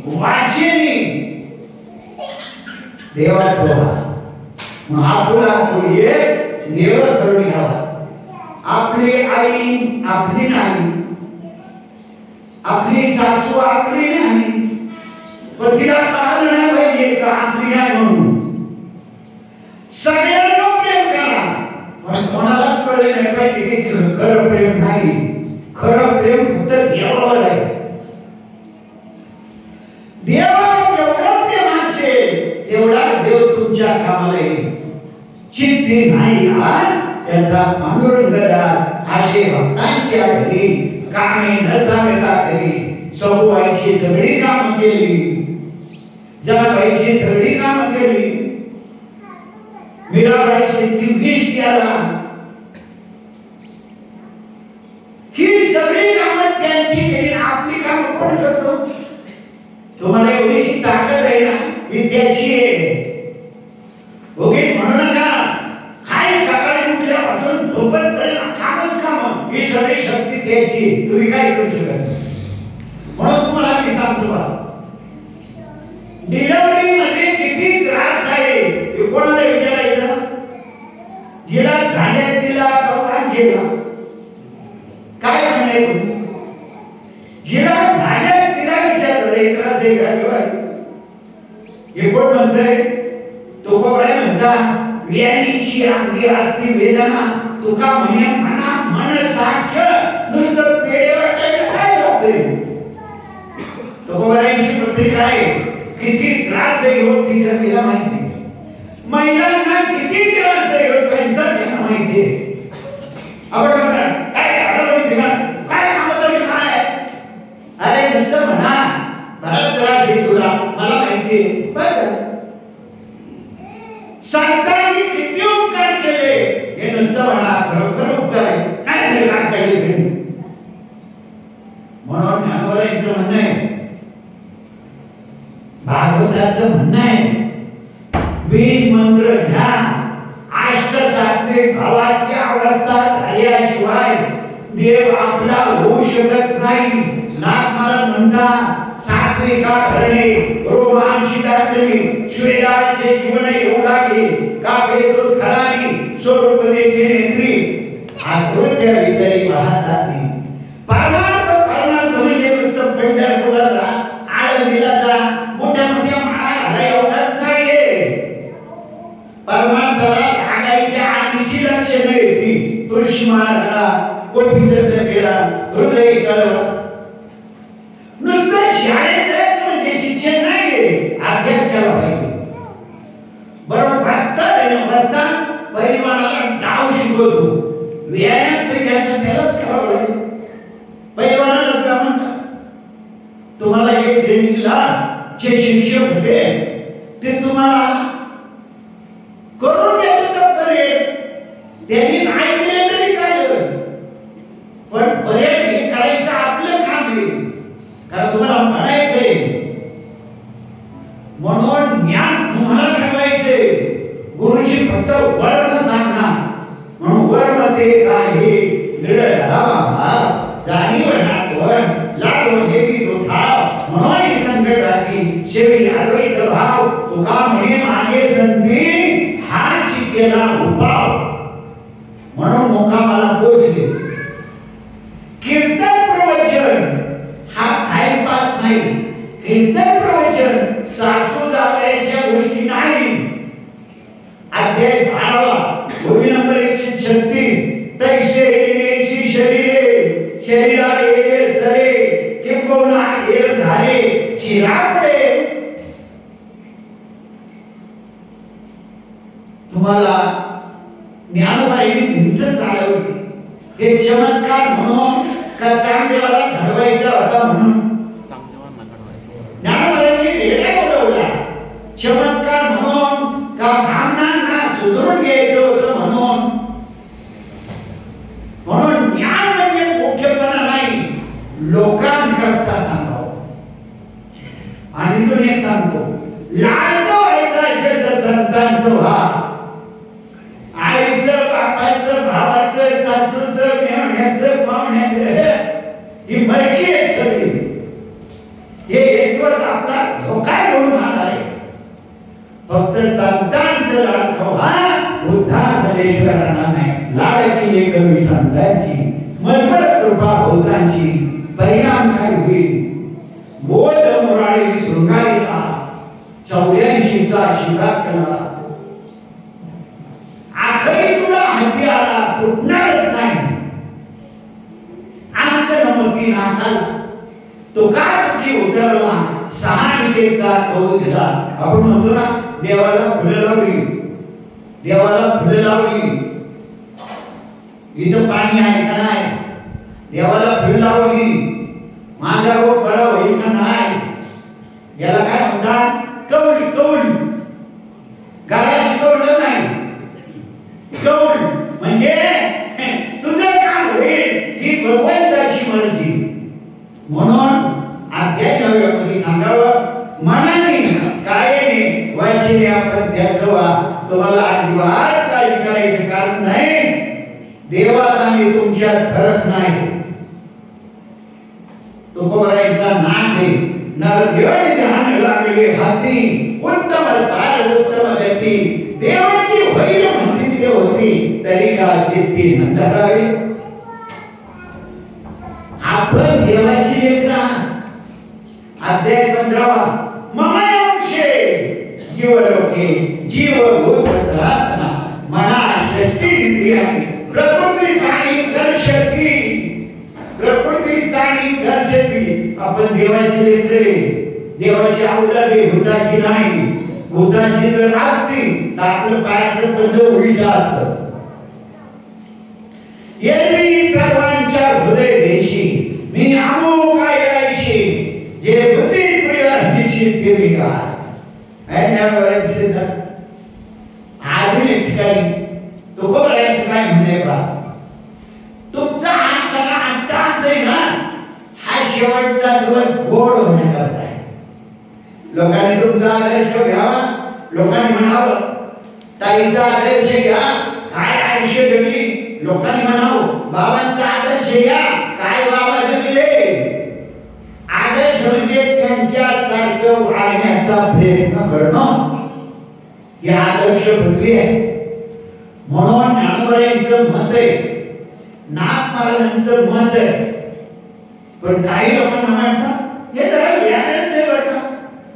वाचेने देवाचं व्हा. मग आपला एक देव करून घ्यावा. आपली आई आपली नाही, आपली सासू आपली नाही, पण तिला कळलं नाही पाहिजे का आपली नाही म्हणून. सगळ्यांना प्रेम करा, पण कोणालाच कळले नाही पाहिजे की खरं प्रेम नाही. खरं प्रेम फक्त देवावर आहे. देवावर जेवढं प्रेम असेल तेवढा देव तुमच्या कामाला येईल. चित्ती नाही आज त्यांचा पांडुरंग दास असे भक्तांच्या घरी कामे न सांगता करी सखुबाईची सगळी कामं केली, जनाबाईची सगळी कामं केली, मीराबाईची 23 प्याला, ही सगळी कामं त्यांची केली. आपली कामं कोण करतो? तुम्हाला एवढी ताकद आहे ना, ही त्याची आहे. ओके म्हणू नका काय सकाळी उठल्यापासून झोपेपर्यंत कामच काम, ही सगळी शक्ती त्याची, तुम्ही काय करू शकत. म्हणून तुम्हाला मी सांगतो बा, डिलिव्हरी मध्ये किती त्रास आहे हे कोणाला विचारायचं? जिला झाल्या तिला कवळा गेला काय म्हणणे तुम्ही? जिला झाल्या तिला विचारलं एकराच एक आहे. हे कोण म्हणतंय? तुकोबराय म्हणतात व्याधीची अंगी असती वेदना, तुका म्हणे म्हणा मन साख्य नुसतं पेढे वाटायला काय जाते. तुकोबरायांची पत्रिका आहे. किती त्रास आहे हो तिचा तिला माहिती, महिलांना किती त्रास आहे हो त्यांचा त्यांना माहिती आहे. आपण बघा काय काय काम तुम्ही काय, अरे नुसतं म्हणा बराच त्रास आहे तुला, मला माहिती आहे. बरं संतांनी किती उपकार केले हे नंतर म्हणा, खरोखर उपकार आहे नाही तरी काय केले. म्हणून ज्ञानोबाईंचं म्हणणं आहे, भागवताचं म्हणणं आहे, बीज मंत्र घ्या, अष्ट सात्विक भावाची अवस्था झाल्याशिवाय देव आपला होऊ शकत नाही. नाथ महाराज म्हणतात सात्विका धरणे रोमांची दाटणी श्रीदाचे जीवन एवढागे का भेदो खरानी स्वरूप देखे नेत्री आकृत्या वितरी वाहतानी. परमार्थ म्हणजे नुसतं पंढरपुराला आळंदीला जा मोठ्या मोठ्या माळा एवढाच नाहीये. परमार्थाला लागायच्या आधीची लक्षणं येते. तुळशी माळा घाला, गोपीचंद्र केला, हृदय कळवा. नुसतं शाळेत जायचं म्हणजे शिक्षण नाहीये, अभ्यास केला पाहिजे. बरोबर बसता पहिलवानाला डाव शिकवतो, व्यायाम तर घ्यायचा त्यालाच करावं लागेल. पहिलवानाला काय म्हणतात, तुम्हाला एक ट्रेनिंगला जे शिक्षक होते ते तुम्हाला करून द्यायचं तर त्यांनी नाही केलं तरी काय, पण पर्याय हे करायचं आपलं काम आहे, कारण तुम्हाला म्हणायचंय. म्हणून ज्ञान तुम्हाला मिळवायचे, गुरुजी फक्त वर्ण सांगणार. म्हणून वर्ण ते काय हे दृढ भाव जाणीव नाटवण लागवण हे ती तो ठाव. म्हणून संकटाची शेवी अद्वैत भाव तुका म्हणे मागे संधी हाची केला उपाव. म्हणून मुकामाला पोचले. कीर्तन प्रवचन हा टाइमपास नाही. कीर्तन प्रवचन वचन सासू जावयाच्या गोष्टी नाही. अध्याय 12 ओळी नंबर 136 तैसे येण्याची शरीरे शरीराला येणे सरे किंबहुना हेर झाले चिरापडे. तुम्हाला ज्ञानवाहिनी भिंत चालवली हे चमत्कार म्हणून का चांगदेवाला घडवायचा होता म्हणून? ज्ञानवाहिनी रेड्या बोलवला चमत्कार म्हणून का ब्राह्मणांना सुधरून घ्यायचं होतं म्हणून? म्हणून ज्ञान म्हणजे मोठेपणा नाही, लोकांकरता सांगावं. आणि तो एक सांगतो लाडकं व्हायचं असेल तर संतांचं व्हा. आईचं बापाचं भावाचं सासूचं मेवण्याचं पाहुण्याचं ही मरकी आहे सगळी. हे एकच आपला धोका घेऊन आला आहे. फक्त संतांचं लाडकं व्हा, उद्धार कलेश करणार नाही. लाडकी एक कवी संतांची मजबूत कृपा भोवतांची परिणाम काय होईल? बोध मोराळी शृंगारीला 84चा शिकार केला. आखरी तुला हाती आला फुटणारच नाही. अंक नमती नाकाला तुका तुकी उतरला सहानिकेचा कौल दिला. आपण म्हणतो ना देवाला फुलं लावली, देवाला फुलं लावली. इथं पाणी आहे का नाही? देवाला फुलं लावली. माझा रोग बरा होईल का नाही? याला काय म्हणतात? कौल. कौल घराची कौल नाही. कौल म्हणजे तुझं काम होईल ही भगवंताची मर्जी. म्हणून अध्याय 9 मध्ये सांगावं मनाने कायाने वाचेने आपण त्याचं वा. तुम्हाला अजिबात काही करायचं कारण नाही. देवात आणि तुमच्यात फरक नाही. तुकोबरायचा नाम आहे नरदेव ध्यान लागले हाती उत्तम सार उत्तम गती. देवाची होईल म्हणते होती तरी का चित्ती नंदरावे. आपण देवाची लेकरा. अध्याय 15 ममयांशे जीवलोके जीवभूत सनातना मना षष्टी इंद्रियानी प्रकृती स्थानी कर्षती. प्रकृती स्थानी कर्षती. आपण देवाची लेकरे, देवाची औलादे, भूताची नाही. भूताची जर असती तर आपलं पायाचं कसं उलट असतं. एरवी सर्वांच्या हृदय देशी मी आमो काय आयशी जे बुद्धी प्रिय निश्चित देवी का. अजून एक ठिकाणी तुकोबरायचं काय म्हणणे बा, तुमचा हा सगळा अंताच आहे ना, हा शेवटचा दिवस गोड होण्याकरता आहे. लोकांनी तुमचा आदर्श घ्यावा. लोकांनी म्हणावं ताईचा आदर्श घ्या, काय आयुष्य जगली. लोकांनी म्हणावं बाबांचा आदर्श घ्या, काय बाबा जगले. आदर्श म्हणजे त्यांच्यासारखं वागण्याचा प्रयत्न करणं. हे आदर्श बदली आहे. म्हणून ज्ञानोबरायांचं मत आहे, नाथ महाराजांचं मत आहे. पण काही लोकांना म्हणतात हे जरा व्याजाच आहे बरं का.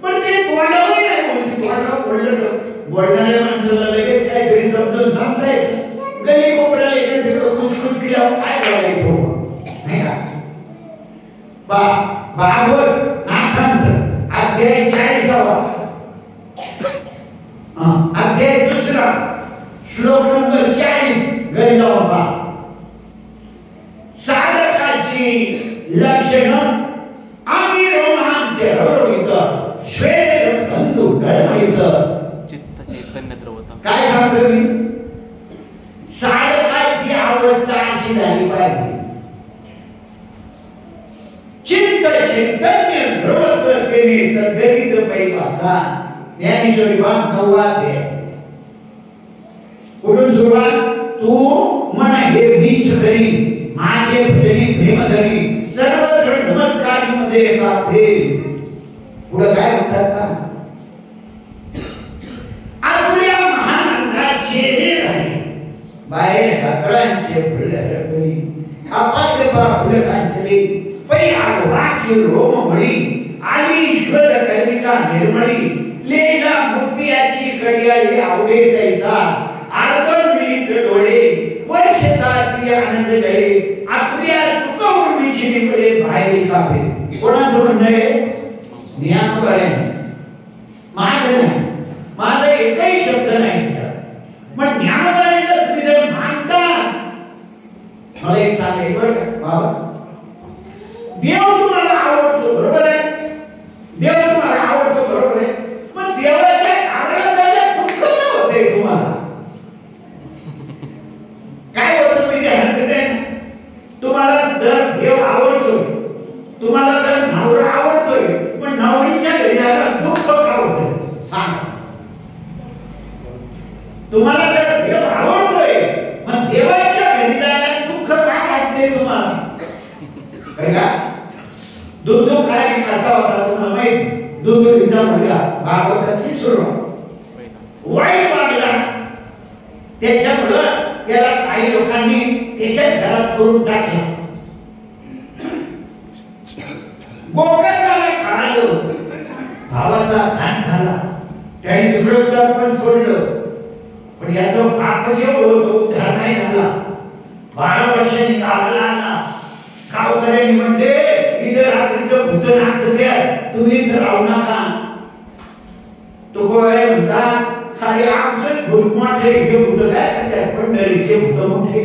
पण ते बोलावं नाही बोलते. बोलावं बोललं तर बोलणाऱ्या माणसाला लगेच काहीतरी समजून सांगता येतं. गली कोपऱ्याला इकडे तिकडे कुचकुच केल्यावर काय बोलायचं नाही का. भागवत नाथांचं अध्याय 40 अध्याय 2 श्लोक नंबर 40 घरी जाऊन पहा. साधकाची लक्षणं आम्ही रोमांचे हरवित श्वेत बंधू डळमळीत चित्त चैतन्य द्रवता. काय सांगतो मी? साधकाची अवस्था अशी झाली पाहिजे चित्त चैतन्य द्रवतेने सदगरित पैवाचा. ज्ञानेश्वरी बाग 9 अध्याय. कुठून सुरुवात? तू म्हणा हे मीच करी माझे भजनी प्रेमधरी सर्वत्र नमस्कार मध्ये काथे. पुढे काय म्हणतात का? आतुल्या महानंदाचे रे झाले बाहेर ढाकळांचे फुले हरपली कापात बापुले कांचले पै आगवाची रोम मळी आली ईश्वर कर्मिका निर्मळी लेला मुक्तियाची कडियाळी आवडे तैसा आर्दन मिलित डोळे वर्षताती आनंद गळे आत्रिया सुख उर्मीची निपळे बाहेर कापे. कोणाचं म्हणणं आहे? ज्ञानोबरायांचं. माझं नाही, माझा एकही शब्द नाही. मग ज्ञानोबरायांना तुम्ही जर मानता, मला एक सांगायचं बरं का बाबा, देव तुम्हाला आवडतो बरोबर आहे, देव तुम्हाला आवडतो बरोबर आहे, पण देवाच्या आवडण्याला दुःख का होते तुम्हाला? काय होतं मी ध्यानात तुम्हाला जर देव आवडतोय, तुम्हाला जर नवरा आवडतोय, पण नवरीच्या घरी आला दुःख का होतं सांगा. तुम्हाला जर देव आवडतोय, मग देवाच्या घरी आला दुःख का वाटते तुम्हाला? बरं का? दुधू काय कसा होता तुम्हाला माहिती? दुधूचा मुलगा भागवताची सुरुवात वाईट वागला, त्याच्यामुळं त्याला काही लोकांनी त्याच्या घरात करून टाकलं. गोकर्णाला कळालं भावाचा घाण झाला, त्याने तिकडं दर्पण सोडलं, पण याचं पाप जे होतं उद्धार नाही झाला. 12 वर्षांनी गावाला आला. गावकऱ्यांनी म्हणले इथं रात्रीचं भूत नाचते, तुम्ही इथं राहू नका. तो कोवळे म्हणतात अरे आमचं भूत मोठे, हे भूत काय करतात, पण नरीचे भूत मोठे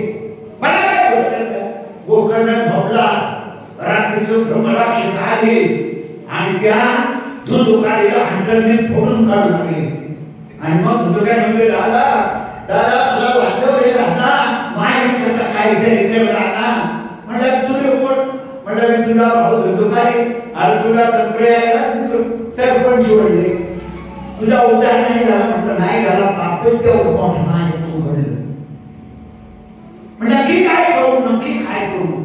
मला काय बोलतात. गोकर्ण झोपला, रात्रीचं भ्रमराक्षस आले आणि त्या धुंदुकारीला हंटरने फोडून काढून लागले. आणि मग धुंदुकारी म्हणले दादा दादा मला वाचव रे दादा, माझ्याकरता काय तरी कर दादा. म्हणलं तुझे कोण? म्हणलं मी तुला भाऊ धुंदुकारी, अरे तुला तर पण सोडले, तुझा उद्धार नाही झाला. म्हटलं नाही झाला, पाप तेवढं मोठं नाही तू घडलं. म्हणजे नक्की काय करू, नक्की काय करू?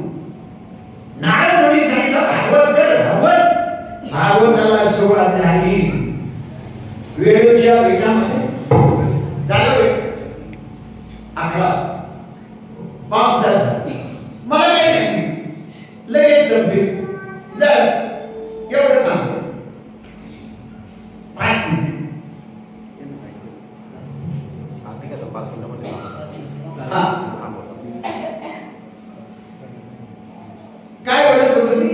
नारद मुनी सांगितलं भागवत कर, भागवत. भागवताला सुरुवात झाली. वेळूच्या बेटामध्ये झालं वेळ 11 पावतात. मला काय नाही, लगेच संपली. एवढं सांगतो 5 मिनिट. काय बोलत होतो मी?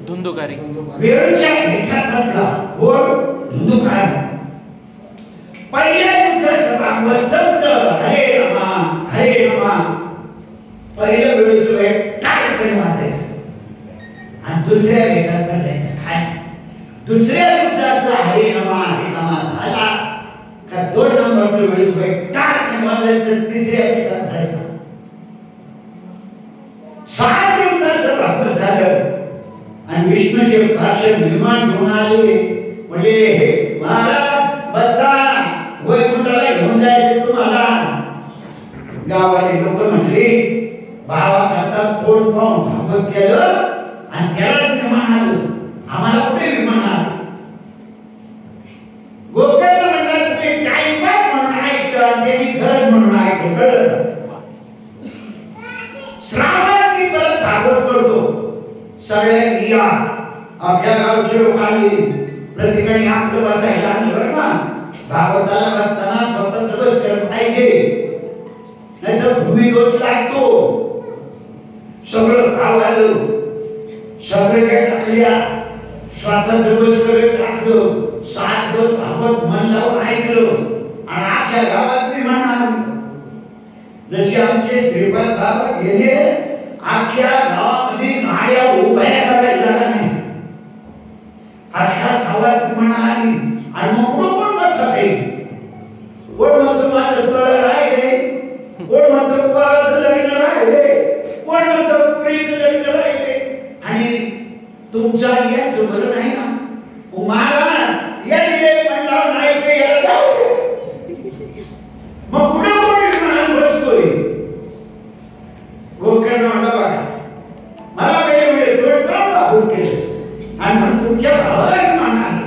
धुंदुकारी. वेळूच्या भेटातला बोल धुंदुकारी. पहिल्या दिवसाचं भागवत संपलं, हरे रमा हरे रमा. पहिलं वेळूचं भेट टाळकन वाजायचं आणि दुसऱ्या भेटात बसायचं खाय. दुसऱ्या दिवसाचा हरे नमा झाला का 2 नंबरचं वेळूचं भेट टाळकन वाजायचं, तिसऱ्या भेटात जायचं. 6 दिवसाचं भागवत झालं आणि विष्णूचे भाषण विमान घेऊन आले. म्हणजे हे महाराज बसा, वैकुंठाला घेऊन जायचे तुम्हाला. गावाले लोक म्हटले भावा करता कोण पाहून भागवत केलं आणि त्याला विमान आलं, आम्हाला कुठे विमान आलं? गोकर्ण म्हणला तुम्ही टाइमपास म्हणून ऐकलं आणि त्यांनी गरज म्हणून ऐकलं. कळलं? श्रावणात मी परत भागवत करतो. सगळ्यांनी या, अख्या गावचे लोक आले, प्रत्येकाने आपलं बसायला आणलं बरं का. भागवताला बसताना स्वतंत्र बस करत पाहिजे, नाहीतर भूमी दोष लागतो. सगळं गाव आलं, सगळे काय टाकल्या, स्वतंत्र बस करत टाकलं. 7 दिवस भागवत मन लावून ऐकलं आणि अख्या गावात विमान आलं. जशी आमचे श्रीपाद बाबा गेले, अख्या गावामध्ये गाड्या उभ्या करायला जागा नाही. अख्या गावात विमान आली आणि मग कोण बसत आहे? कोण म्हणतो माझं तळ राहिले, कोण म्हणतो पोराचं लग्न राहिले, कोण म्हणतो पुरीचं लग्न राहिले. आणि तुमचा याचं बरं नाही ना, मला या म्हणला नाही ते याला जाऊ. मग कुठे कोणी विमानात बसतोय? गोकर्ण म्हणला बघा मला काही वेळ दोन भागवत केलं आणि म्हणून तुमच्या भावाला विमान आलं.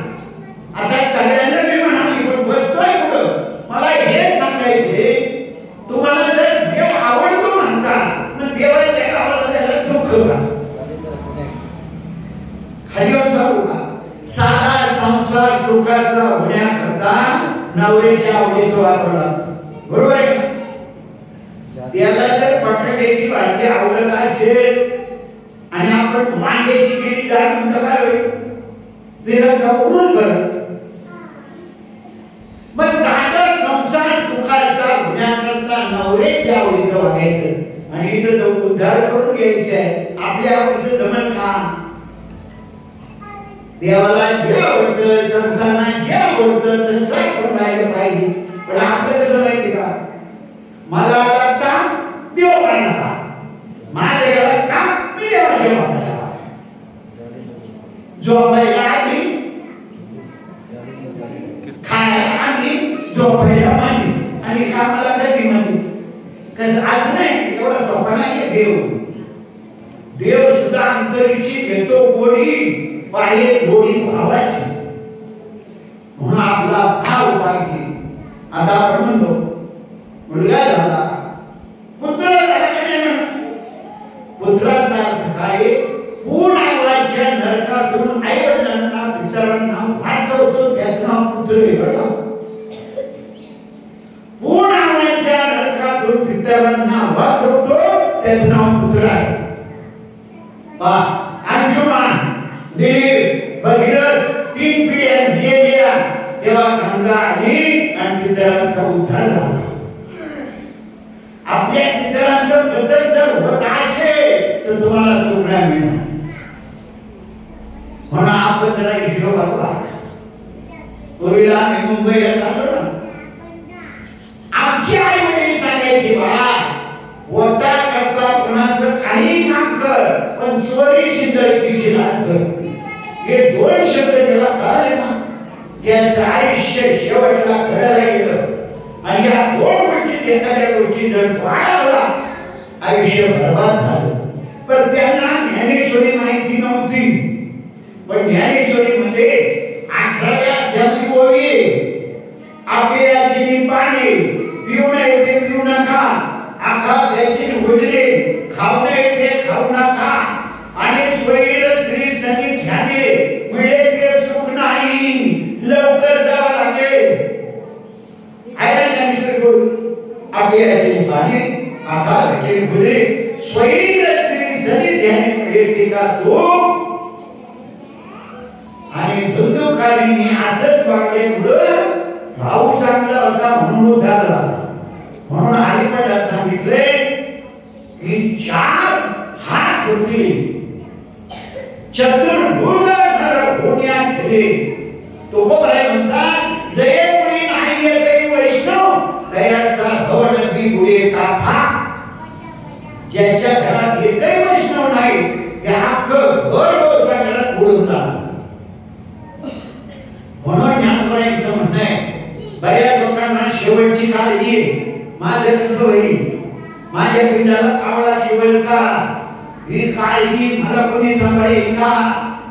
आता सगळ्यांना विमान आली, पण बसतोय कुठं? मला हे सांगायचे, तुम्हाला जर देव आवडतो म्हणता, मग देवाच्या गावाला जायला दुःख का? खाली जाऊ का? सुखाचा होण्याकरता नवऱ्याच्या आवडीचं वापरलं, बरोबर आहे का? त्याला जर बटाट्याची भाजी आवडत असेल आणि आपण वांग्याची केली तर म्हणतो काय होईल? तेलाचा उरून बरं. मग साधा संसार सुखाचा होण्याकरता नवऱ्याच्या आवडीचं वागायचं आणि इथं तो उद्धार करून घ्यायचे आहे आपल्या आवडीचं जमल का? देवाला जे आवडतं, संतांना जे आवडतं तसं पण राहिलं पाहिजे. पण आपलं कसं माहिती का? मला आता देव पाहिजे, माझ्या का मी देवाला वाटला. झोपायला आधी, खायला आधी, झोपायला माधी आणि कामाला कधी माधी. कसं असं नाही, एवढा झोपा नाही देव. देव सुद्धा अंतरीची घेतो गोडी, पाहिजे थोडी भावाची. म्हणून आपला भाव पाहिजे. आता आपण म्हणतो मुलगा झाला, पुत्र झाला की नाही म्हणत? पुत्राचा अर्थ काय? पूर्ण आवाजच्या नरकातून आईवडिलांना पितरांना वाचवतो, त्याचं नाव पुत्र आहे बघा. पूर्ण आवाजच्या नरकातून पितरांना वाचवतो, त्याचं नाव पुत्र आहे. अंशुमान, दिलीप, भगीरथ 3 पिढ्या गेल्या तेव्हा गंगा आली आणि पितरांचा उद्धार झाला. आपल्या पितरांचा बदल जर होत असेल तर तुम्हाला सुखा मिळणार. म्हणून आपण जरा हिरो बघा. पूर्वीला आम्ही मुंबईला चाललो ना, आमची आई वडील सांगायची बा पोटा करता कोणाचं काही काम कर पण चोरी शिंदळीची शिला कर. हे 2 शब्द त्याला कळले ना, त्याचं आयुष्य शेवटला घडलं गेलं. आणि या 2 गोष्टीत एखाद्या गोष्टी जर वाढला आयुष्य बर्बाद झालं. पण त्यांना ज्ञानेश्वरी माहिती नव्हती. पण ज्ञानेश्वरी म्हणजे 11व्या अध्यायाची ओळी, आपल्या याची पाणी पिऊ नये ते पिऊ नका, आखा त्याची उजरे खाऊ नये ते खाऊ नका, आणि स्वैर स्त्री सनी ध्याने मिळेल ते सुख नाही, लवकर जावं लागेल. आयला ज्ञानेश्वरी बोल, आपल्या याची पाणी आखा त्याची उजरे स्वैर स्त्री सनी ध्याने मिळेल ते का सुख. आणि धुंदुकारीने असंच वागल्यामुळं भाऊ चांगला होता म्हणून उद्धार झाला. म्हणून हरिपाठात सांगितले की 4 हात होते, चतुर्भुज नर होण्यात रे. तुकोबराय म्हणतात, जये कुणी नाही काही वैष्णव तयाचा भवनदी गुळे काथा. ज्याच्या घरात एकही वैष्णव नाही त्या अख्खं घर गोसा घरात बुडून जाणार. म्हणून ज्ञानोबाईंचं म्हणणं आहे, बऱ्याच लोकांना शेवटची काळजी आहे. माझं कसं होईल, माझ्या पिंडाला कावळा शिवेल का, ही काळजी मला कोणी सांभाळेल का,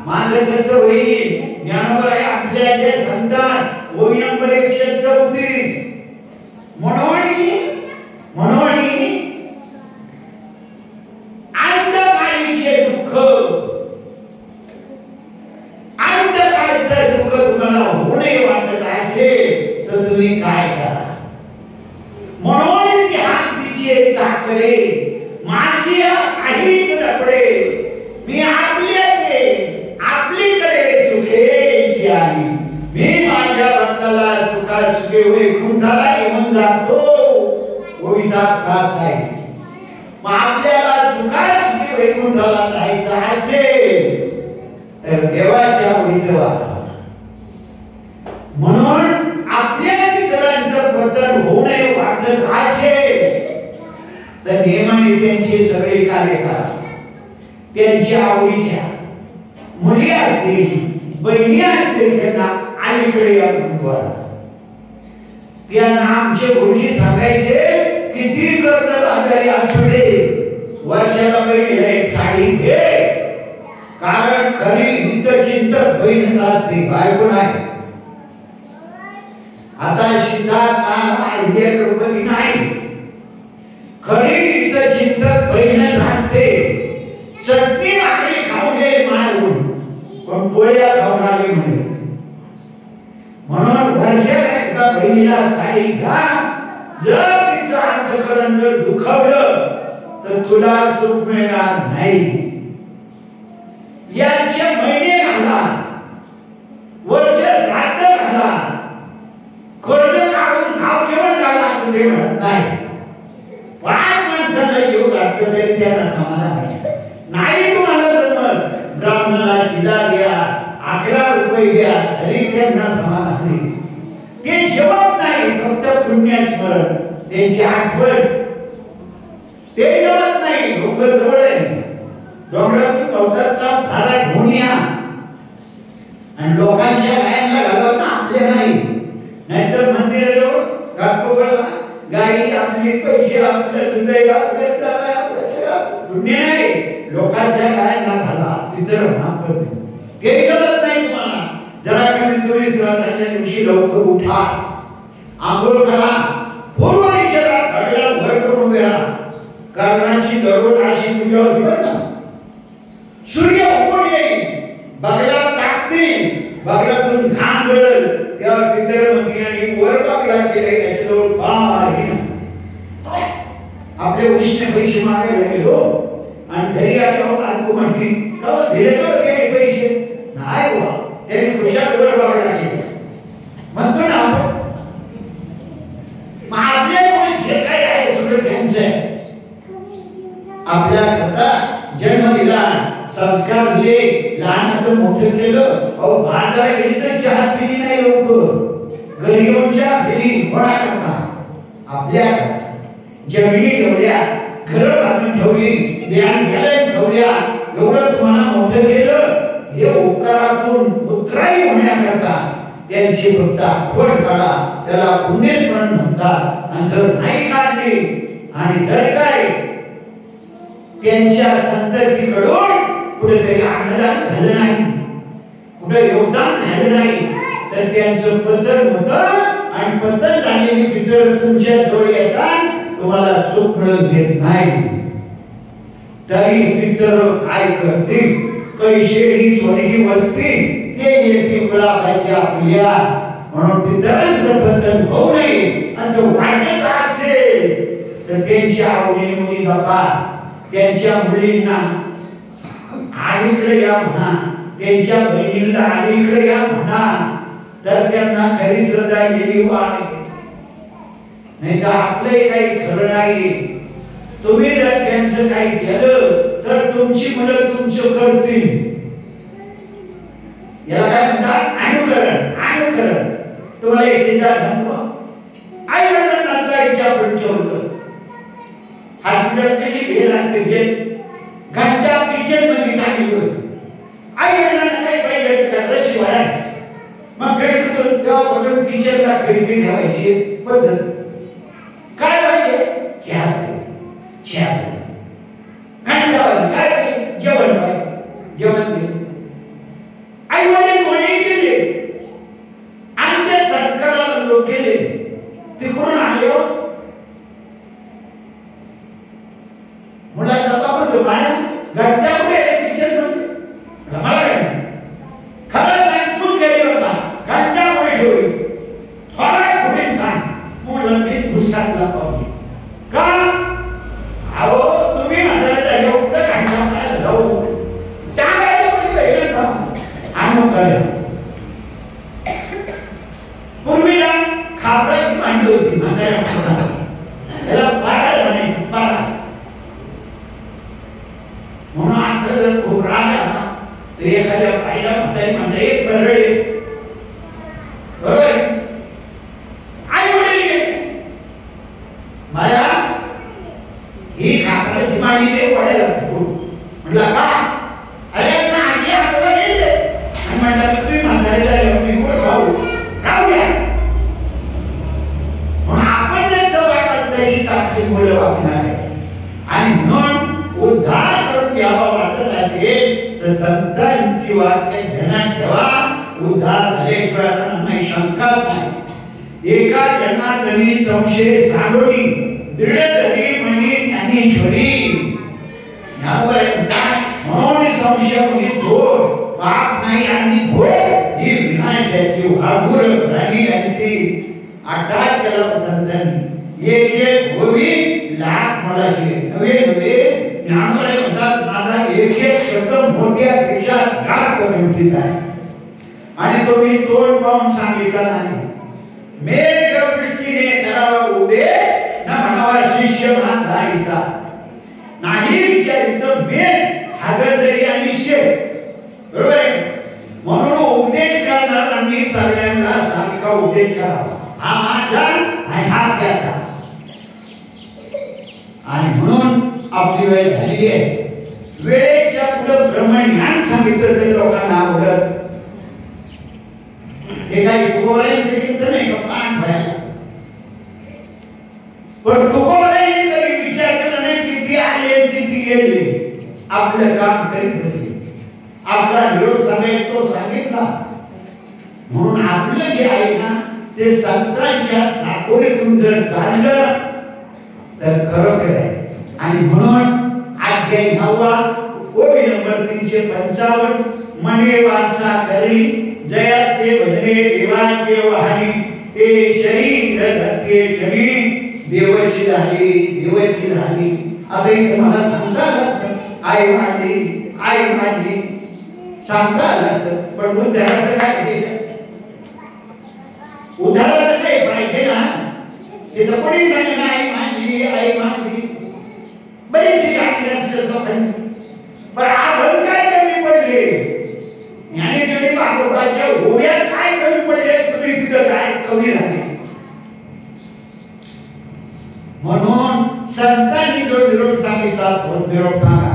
माझं कसं होईल. ज्ञानोबाई आपल्या जे संतान ओवी नंबर 134 म्हणून अंतकाळीचे दुःख, अंतकाळचं दुःख तुम्हाला होणे वाटत असेल तर तुम्ही काय करा. म्हणून ध्यानाचे साखरे माझी काहीच लपडे, मी आपलीकडे सुखेची आली. मी माझ्या भक्ताला सुखा सुखे वैकुंठाला घेऊन जातो. ओविसा तास आहे. मग आपल्याला सुखा सुखे वैकुंठाला जायचं असेल तर देवाच्या आवडीचं वागा. म्हणून आपल्या पितरांचं बदल होऊ नये वाटत असेल तर नियमाने त्यांची सगळी कार्य करा. त्यांच्या आवडीच्या मुली असतील, बहिणी असतील, त्यांना अलीकडे या म्हणून त्यांना आमचे गुरुजी सांगायचे, किती कर्ज आजारी असू दे वर्षाला बहिणीला एक साडी घे. कारण खरी हितचिंतक बहीणच असते, बायको नाही. आता सीता आयडिया द्रौपदी नाही, खरी हितचिंतक बहीणच असते. चटणी भाकरी खाऊ दे मारून पण पोळ्या खाऊन आली म्हणे. बहिणीला साडी घ्या, जर तिचं अंतःकरण जर दुखावलं तर तुला सुख मिळणार नाही. याचे महिने घाला, वर्ष रात्र घाला, खर्च काढून खाव जेवण घाला असं ते म्हणत नाही. 5 माणसाला येऊ घातलं तरी त्यांना समाधान नाही. तुम्हाला जमत ब्राह्मणाला शिदा द्या, 11 रुपये द्या, तरी त्यांना समाधान नाही. ते जेवत नाही, फक्त पुण्यस्मरण, त्यांची आठवण. ते जेवत नाही, डोंगर जवळ आहे, डोंगरातून कवताचा भारा घेऊन या आणि लोकांच्या गायांना घालवणं आपले नाही. नाहीतर मंदिराजवळ घाटकोपरला गाई आपली, पैसे आपले, दूध आपले, चारा आपलं, सगळं पुण्य नाही. लोकांच्या गायांना घाला, पितर माफ करते. ते जमत नाही तुम्हाला. जरा कमी तुम्ही श्राद्धाच्या दिवशी लवकर उठा, आंघोळ करा, पूर्व दिशेला घडला भर करून उभे राहा. कर्णाची दररोज अशी पूजा होती बरं का. सूर्य उगवून येईल, बगला टाकतील, बगलातून घाम गळल, तेव्हा पितर मंदिराने वर बगला केले, त्याच्याजवळ पाणी आपले उष्ण पैसे मागायला गेलो आणि घरी आल्यावर आणतो म्हटली का दिले तर केले पैसे नाही बुवा, त्यांनी खुशाल वर बगला केला म्हणतो ना आपण. मग आपल्यामुळे जे काही आहे सगळं त्यांचं आहे. आपल्या करता जन्म दिला, संस्कार दिले, लहानाचं मोठं केलं. अहो बाजारात गेली तर चहा पिली नाही लवकर, घरी येऊन चहा पिली वडा करता. आपल्या जमिनी ठेवल्या, घरं बांधून ठेवली, ज्ञान घ्यायला ठेवल्या, एवढं तुम्हाला मोठं केलं. हे उपकारातून उत्तराई होण्याकरता त्यांची फक्त आठवण काढा, त्याला पुण्यस्मरण म्हणतात. आणि जर नाही काढली आणि जर काय त्यांच्या संततीकडून कुठेतरी आनंदात झालं नाही, कुठे योगदान झालं नाही, तर त्यांचं पतन होतं. आणि पतन झालेली पितर तुमच्या जवळ येतात, तुम्हाला सुख मिळत देत नाही. तरी पितर काय करतील, कैसे ही स्वर्गी वस्ती ते येते गुलाबाची आपल्या. म्हणून पितरांचं पतन होऊ नये असं वाटत असेल तर त्यांची आवडी बाबा, त्यांच्या मुलींना अलीकडे या म्हणा, त्यांच्या बहिणीला अलीकडे या म्हणा, तर त्यांना खरी श्रद्धा गेली वाढ. नाही तर आपले काही खरं नाही. तुम्ही जर त्यांचं काही केलं तर तुमची मुलं तुमचं करतील. याला काय म्हणतात अनुकरण. अनुकरण तुम्हाला एक सिद्धांत सांगतो. आई वडिलांना साईडच्या ठेवलं, हॉस्पिटल कशी भेल असते, भेल घंटा किचन मध्ये टाकली होती. आई वडिलांना काही पाहिजे का रशी भरायची, मग खरेदी तेव्हापासून किचनला खरेदी ठेवायची पद्धत. काय पाहिजे घंटा काय पाहिजे, जेवण पाहिजे, जेवण दिलं. आई वडील कोणी केले आणि त्या सरकारला लोक केले, तिकडून आले मुलाचा बाबा तो बाळा घंटा कुठे किचन मध्ये, मला काय खरं नाही, तूच गेली होता घंटा कुठे ठेवली, थोडा कुठे सांग. मुलं मी घुसातला पाहिजे का, अहो तुम्ही म्हणायला एवढं घंटा मला जाऊ टाकायला म्हणजे अनुकरण. पूर्वीला खापराची भांडी होती म्हाताऱ्या माणसाला, त्याला पाराळ म्हणायचं, पाराळ. म्हणून आता जर खूप राग आला तर एखाद्या बाईला म्हातारी म्हणता एक बरळे, बरोबर आई वडील मला ही खापराची भांडी ते पडायला म्हटलं का, अरे ना आधी आठवलं गेले आणि म्हटलं तुम्ही म्हातारीला मी कोण खाऊ राहू द्या. म्हणून आपण जर सवय करतायची ताकदी मुलं वागणार आहे. आणि म्हणून उद्धार करून घ्यावा वाटत असेल तर संतांची वाक्य ध्यानात ठेवा. उद्धार झाल्याशिवाय नाही, शंका नाही. एका जनार्दनी संशय सांडोनी दृढ धरी म्हणे ज्ञानेश्वरी. म्हणून संशय म्हणजे घोर पाप नाही आणि घोर ही विनाशाची वाघूर राणी अशी अटॅच केला तंत्रांनी एक होवी लाख मलाची नवे ज्ञानोबा म्हणतात माझा एक शब्द मोठ्यापेक्षा जास्त किमतीचा आहे आणि तो मी तोड पाहून सांगितला नाही मेघ वृष्टीने करावा उदे न म्हणावा शिष्य माझा ऐसा नाही विचारित मेघ हागरदरी आणि शेत बरोबर आहे म्हणून उपदेश करणाऱ्यांनी सगळ्यांना सारखा उपदेश करावा हा माझा आणि हा त्याचा आणि म्हणून आपली वेळ झाली आहे वेळेच्या पुढे ब्रह्मज्ञान सांगितलं तरी लोकांना आवडत हे काही तुकोबारांचे चिंतन नाही का पाठ व्हायला पण तुकोबारांनी कधी विचार केला नाही किती आले किती गेले आपलं काम करीत बसले आपला निरोप सांगायचा तो सांगितला म्हणून आपलं जे आहे ना ते संतांच्या चाकोरीतून जर चाललं तर खरोखर आहे आणि म्हणून अध्याय 9 ओवी नंबर 355 मने वाचा करी जया ते भजने देवाचे वाहनी ते शरीर धरते जनी देवाची झाली आता इथे मला सांगता लागतं आई माझी सांगता लागतं पण उदाहरणाचं काय घ्यायचं उदाहरणाचं काय पाहिजे ना ते तर कोणी सांगितलं आई माझी बरीचशी गाठी घातली लोकांनी पण आपण काय कमी पडले ज्ञानेश्वरी भागवताच्या होव्यात काय कमी पडले तुम्ही तिथं काय कमी झाले म्हणून संतांनी जो निरोप सांगितला तो निरोप सांगा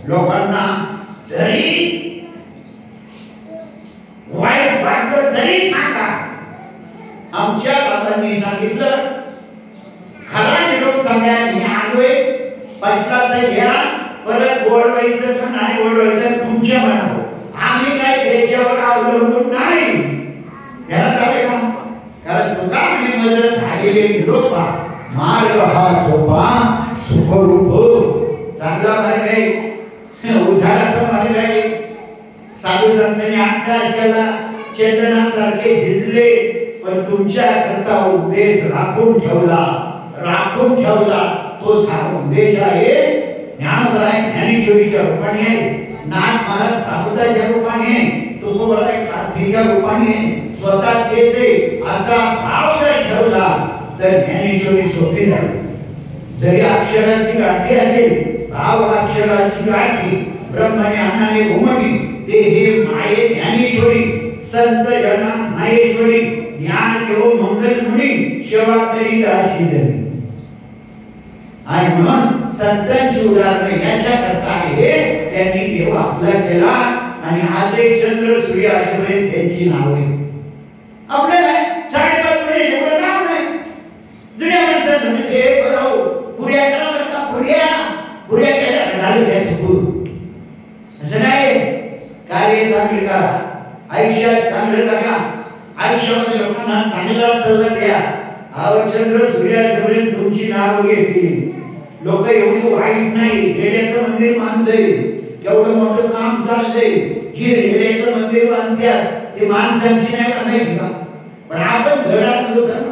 लोकांना जरी वाईट वाटलं तरी सांगा आमच्या बाबांनी सांगितलं खरा निरोप सांगा मी आलोय पटला तर घ्या परत गोडवायचं का नाही गोडवायचं तुमच्या मनावर आम्ही काय त्याच्यावर अवलंबून नाही त्याला चालेल का कारण तुका म्हणे मला झालेले निरोपा मार्ग हा सोपा सुखरूप चांगला मार्ग आहे उद्धाराचा मार्ग आहे साधू संतांनी अट्टार केला चेतनासारखे झिजले पण तुमच्या करता उपदेश राखून ठेवला तोच हा उपदेश आहे ज्ञानोबराय ज्ञानेश्वरीच्या रूपाने आहे नाथ महाराज भागवताच्या रूपाने आहे तुकोबाराय कार्तिकच्या रूपाने आहे स्वतः तेथे असा भाव जर ठेवला तर ज्ञानेश्वरी सोपी झाली जरी अक्षराची गाठी असेल भाव अक्षराची गाठी ब्रह्मज्ञानाने घुमली ते हे माये ज्ञानेश्वरी संत जना माहेश्वरी ज्ञान देव मंगल मुनी सेवा करी दासी झाली आणि म्हणून संतांची उदाहरण याच्या करता आहे त्यांनी देव आपला केला आणि आज एक चंद्र सूर्य असेपर्यंत त्यांची नाव आहे आपल्याला 5.5 महिने एवढं नाव नाही जुन्या माणसाचं म्हणजे बरोबर पुऱ्या करा बरं का पुऱ्या केल्या झालं त्याचं पूर असं नाही कार्य चांगले करा आयुष्यात चांगलं जगा आयुष्यामध्ये लोकांना चांगला सल्ला द्या चंद्र सूर्यापर्यंत तुमची नाव घेतील लोक एवढी वाईट नाही रेड्याचं मंदिर बांधलंय एवढं मोठं काम चाललंय जी रेड्याचं मंदिर बांधतात ते माणसांची नाही बांधायची का पण आपण धडात होतं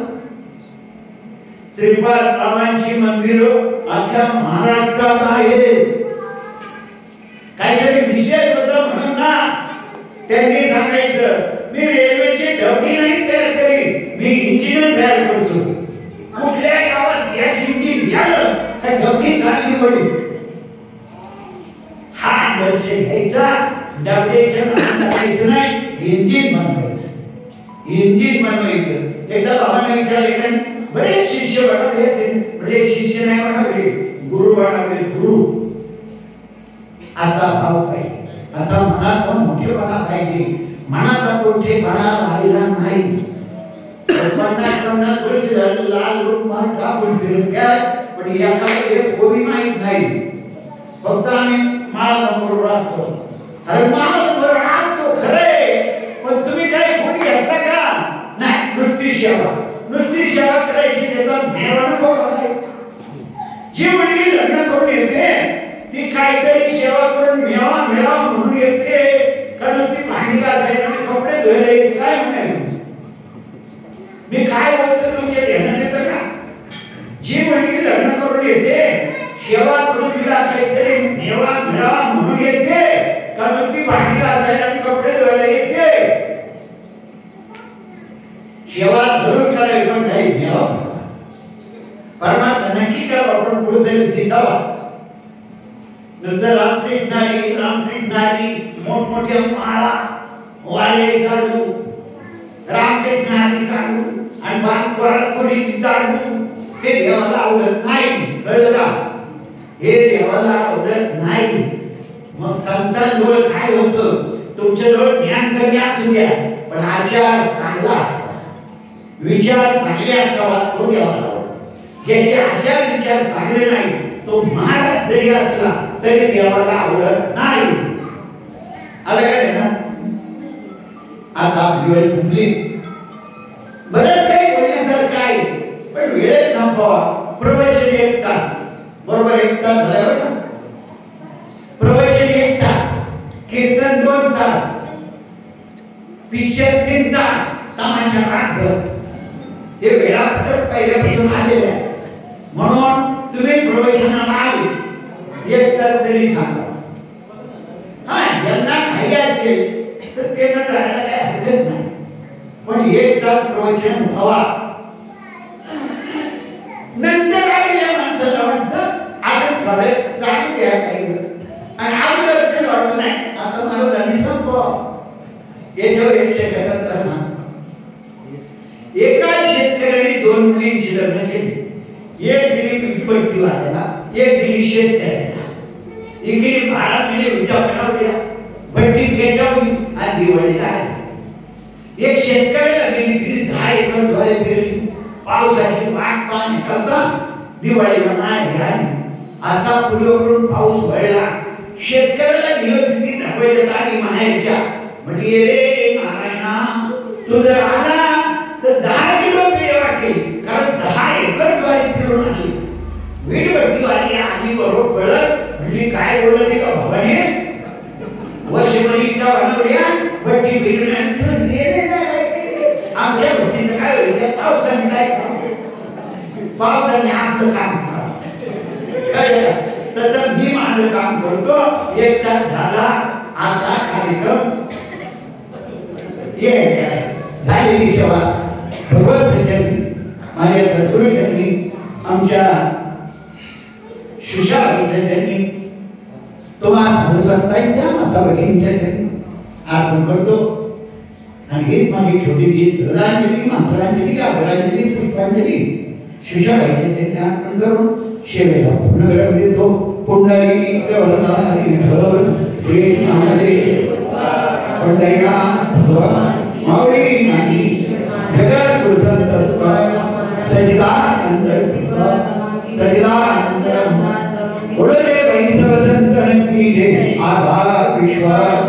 श्रीपाद बाबांची मंदिरं अख्ख्या महाराष्ट्रात आहेत काहीतरी विशेष होतं म्हणून ना त्यांनी सांगायचं मी रेल्वेची डबी नाही तयार करी मी इंजिन तयार करतो कुठल्या गावात गॅस इंजिन झालं तर डबी चालली पडली हा दर्श घ्यायचा डबेचं टाकायचं नाही इंजिन बनवायचं एकदा बाबांना विचारले बरेच शिष्य बनवले म्हणजे शिष्य नाही बनवले गुरु बनवले गुरु असा भाव पाहिजे असा मनात मोठेपणा पाहिजे मनाचा मोठेपणा राहिला नाही 50 वर्ष झालं लाल रूप टाकून फिरत पण याकडे कोणी माहित नाही फक्त आम्ही माळावर राहतो अरे माळावर राहतो खरे पण तुम्ही काय कोणी घेतला का नाही नुसती सेवा करायची त्याचा मेवा नको काय जी मुलगी लग्न करून येते ती काहीतरी सेवा करून मेवा म्हणून येते कारण ती भांडी घासायची कपडे धुवायला काय म्हणाले मी काय होतं तुमच्या ध्यानात येतं का? जी मुलगी लग्न करून येते सेवा करून तिला काहीतरी देवा मिळावा म्हणून येते का ती भांडी घासायला आणि कपडे धुवायला येते? सेवा जरूर करावी पण काही देवा परमात्मा नक्की करावा आपण कुठेतरी दिसावा. नुसतं रामकृष्णारी मोठमोठ्या माळा वाले चालू रामकृष्णारी चालू आणि बांधकोरी चालू हे देवाला आवडत नाही. कळलं का? हे देवाला आवडत नाही. मग संतांजवळ काय होतं? तुमच्याजवळ ज्ञान कमी असू द्या पण आचार चांगला असावा, विचार चांगले असावा तो देवाला आवडतो. ज्याचे आचार विचार चांगले नाही तो महाराज जरी असला तरी देवाला आवडत नाही. आलं काय ना? आता आपली वेळ संपली. बरंच काही बोलण्यासारखं आहे पण वेळेत संपवा. प्रवचन 1 तास बरोबर 1 तास झाला बरं. प्रवचन 1 तास, कीर्तन 2 तास, पिक्चर 3 तास, तमाशा 8 तास. हे वेळापत्रक पहिल्यापासून आलेले आहे. म्हणून तुम्ही प्रवचनाला आले 1 तास तरी सांगा. हा ज्यांना काही असेल तर ते न करायला काही हरकत नाही पण 1 तास प्रवचन व्हावा. नंतर आलेल्या माणसाला वाटतं आता थोडं चालू द्या काही आणि अगोदरचं वाटत नाही आता मला त्यांनी संपवा. याच्यावर 1 सेकंदात सांग. एका शेतकऱ्याने 2 मुलींची लग्न केली. एक दिली विपत्ती वाढायला, एक दिली शेतकऱ्याला. इकडे 12 महिने विटा बनवल्या, भट्टी पेटवली आणि दिवाळीला आली. एक शेतकऱ्याला गेली तिने 10 एकर ज्वारी पेरली. पावसाची वाट पाहण्याकरता दिवाळीला नाही आली. असा पूर्वेकडून पाऊस वळला. शेतकऱ्याला गेलो तिने नव्वदला आली माहेरच्या. म्हणजे रे नारायणा तू जर आला तर 10 किलो पेढे वाटेल कारण 10 एकर ज्वारी फिरून आली. वीटभट्टीवाली आली बरोबर म्हणजे काय बोलत का भावाने वर्षभर इटा बनवल्या भट्टी पेटवल्या. आमच्या भट्टीचं काय होईल त्या पावसाने काय पावसाने आपलं काम कळलं तसं मी माझं काम करतो. 1 तास झाला. आजचा कार्यक्रम झालेली सेवा भगवत प्रचंडी माझ्या सद्गुरूंनी आमच्या सुशाबाईंनी तुम्हाला संतांच्या माता भगिनींच्या चरणी अर्पण करतो. आणि हीच माझी छोटीशी श्रद्धांजली, मंत्रांजली, आदरांजली, पुष्पांजली सुशाबाईंच्या चरणी अर्पण करून सेवेला पूर्ण करून देतो. पुंडलिक वरदारी विठ्ठल श्री नामदेव पंढरीनाथ भगवान माऊली नानी जगत गुरु संत सचिदानंद सचिदानंद बोले वैष्णव संतन की जय. आधार विश्वास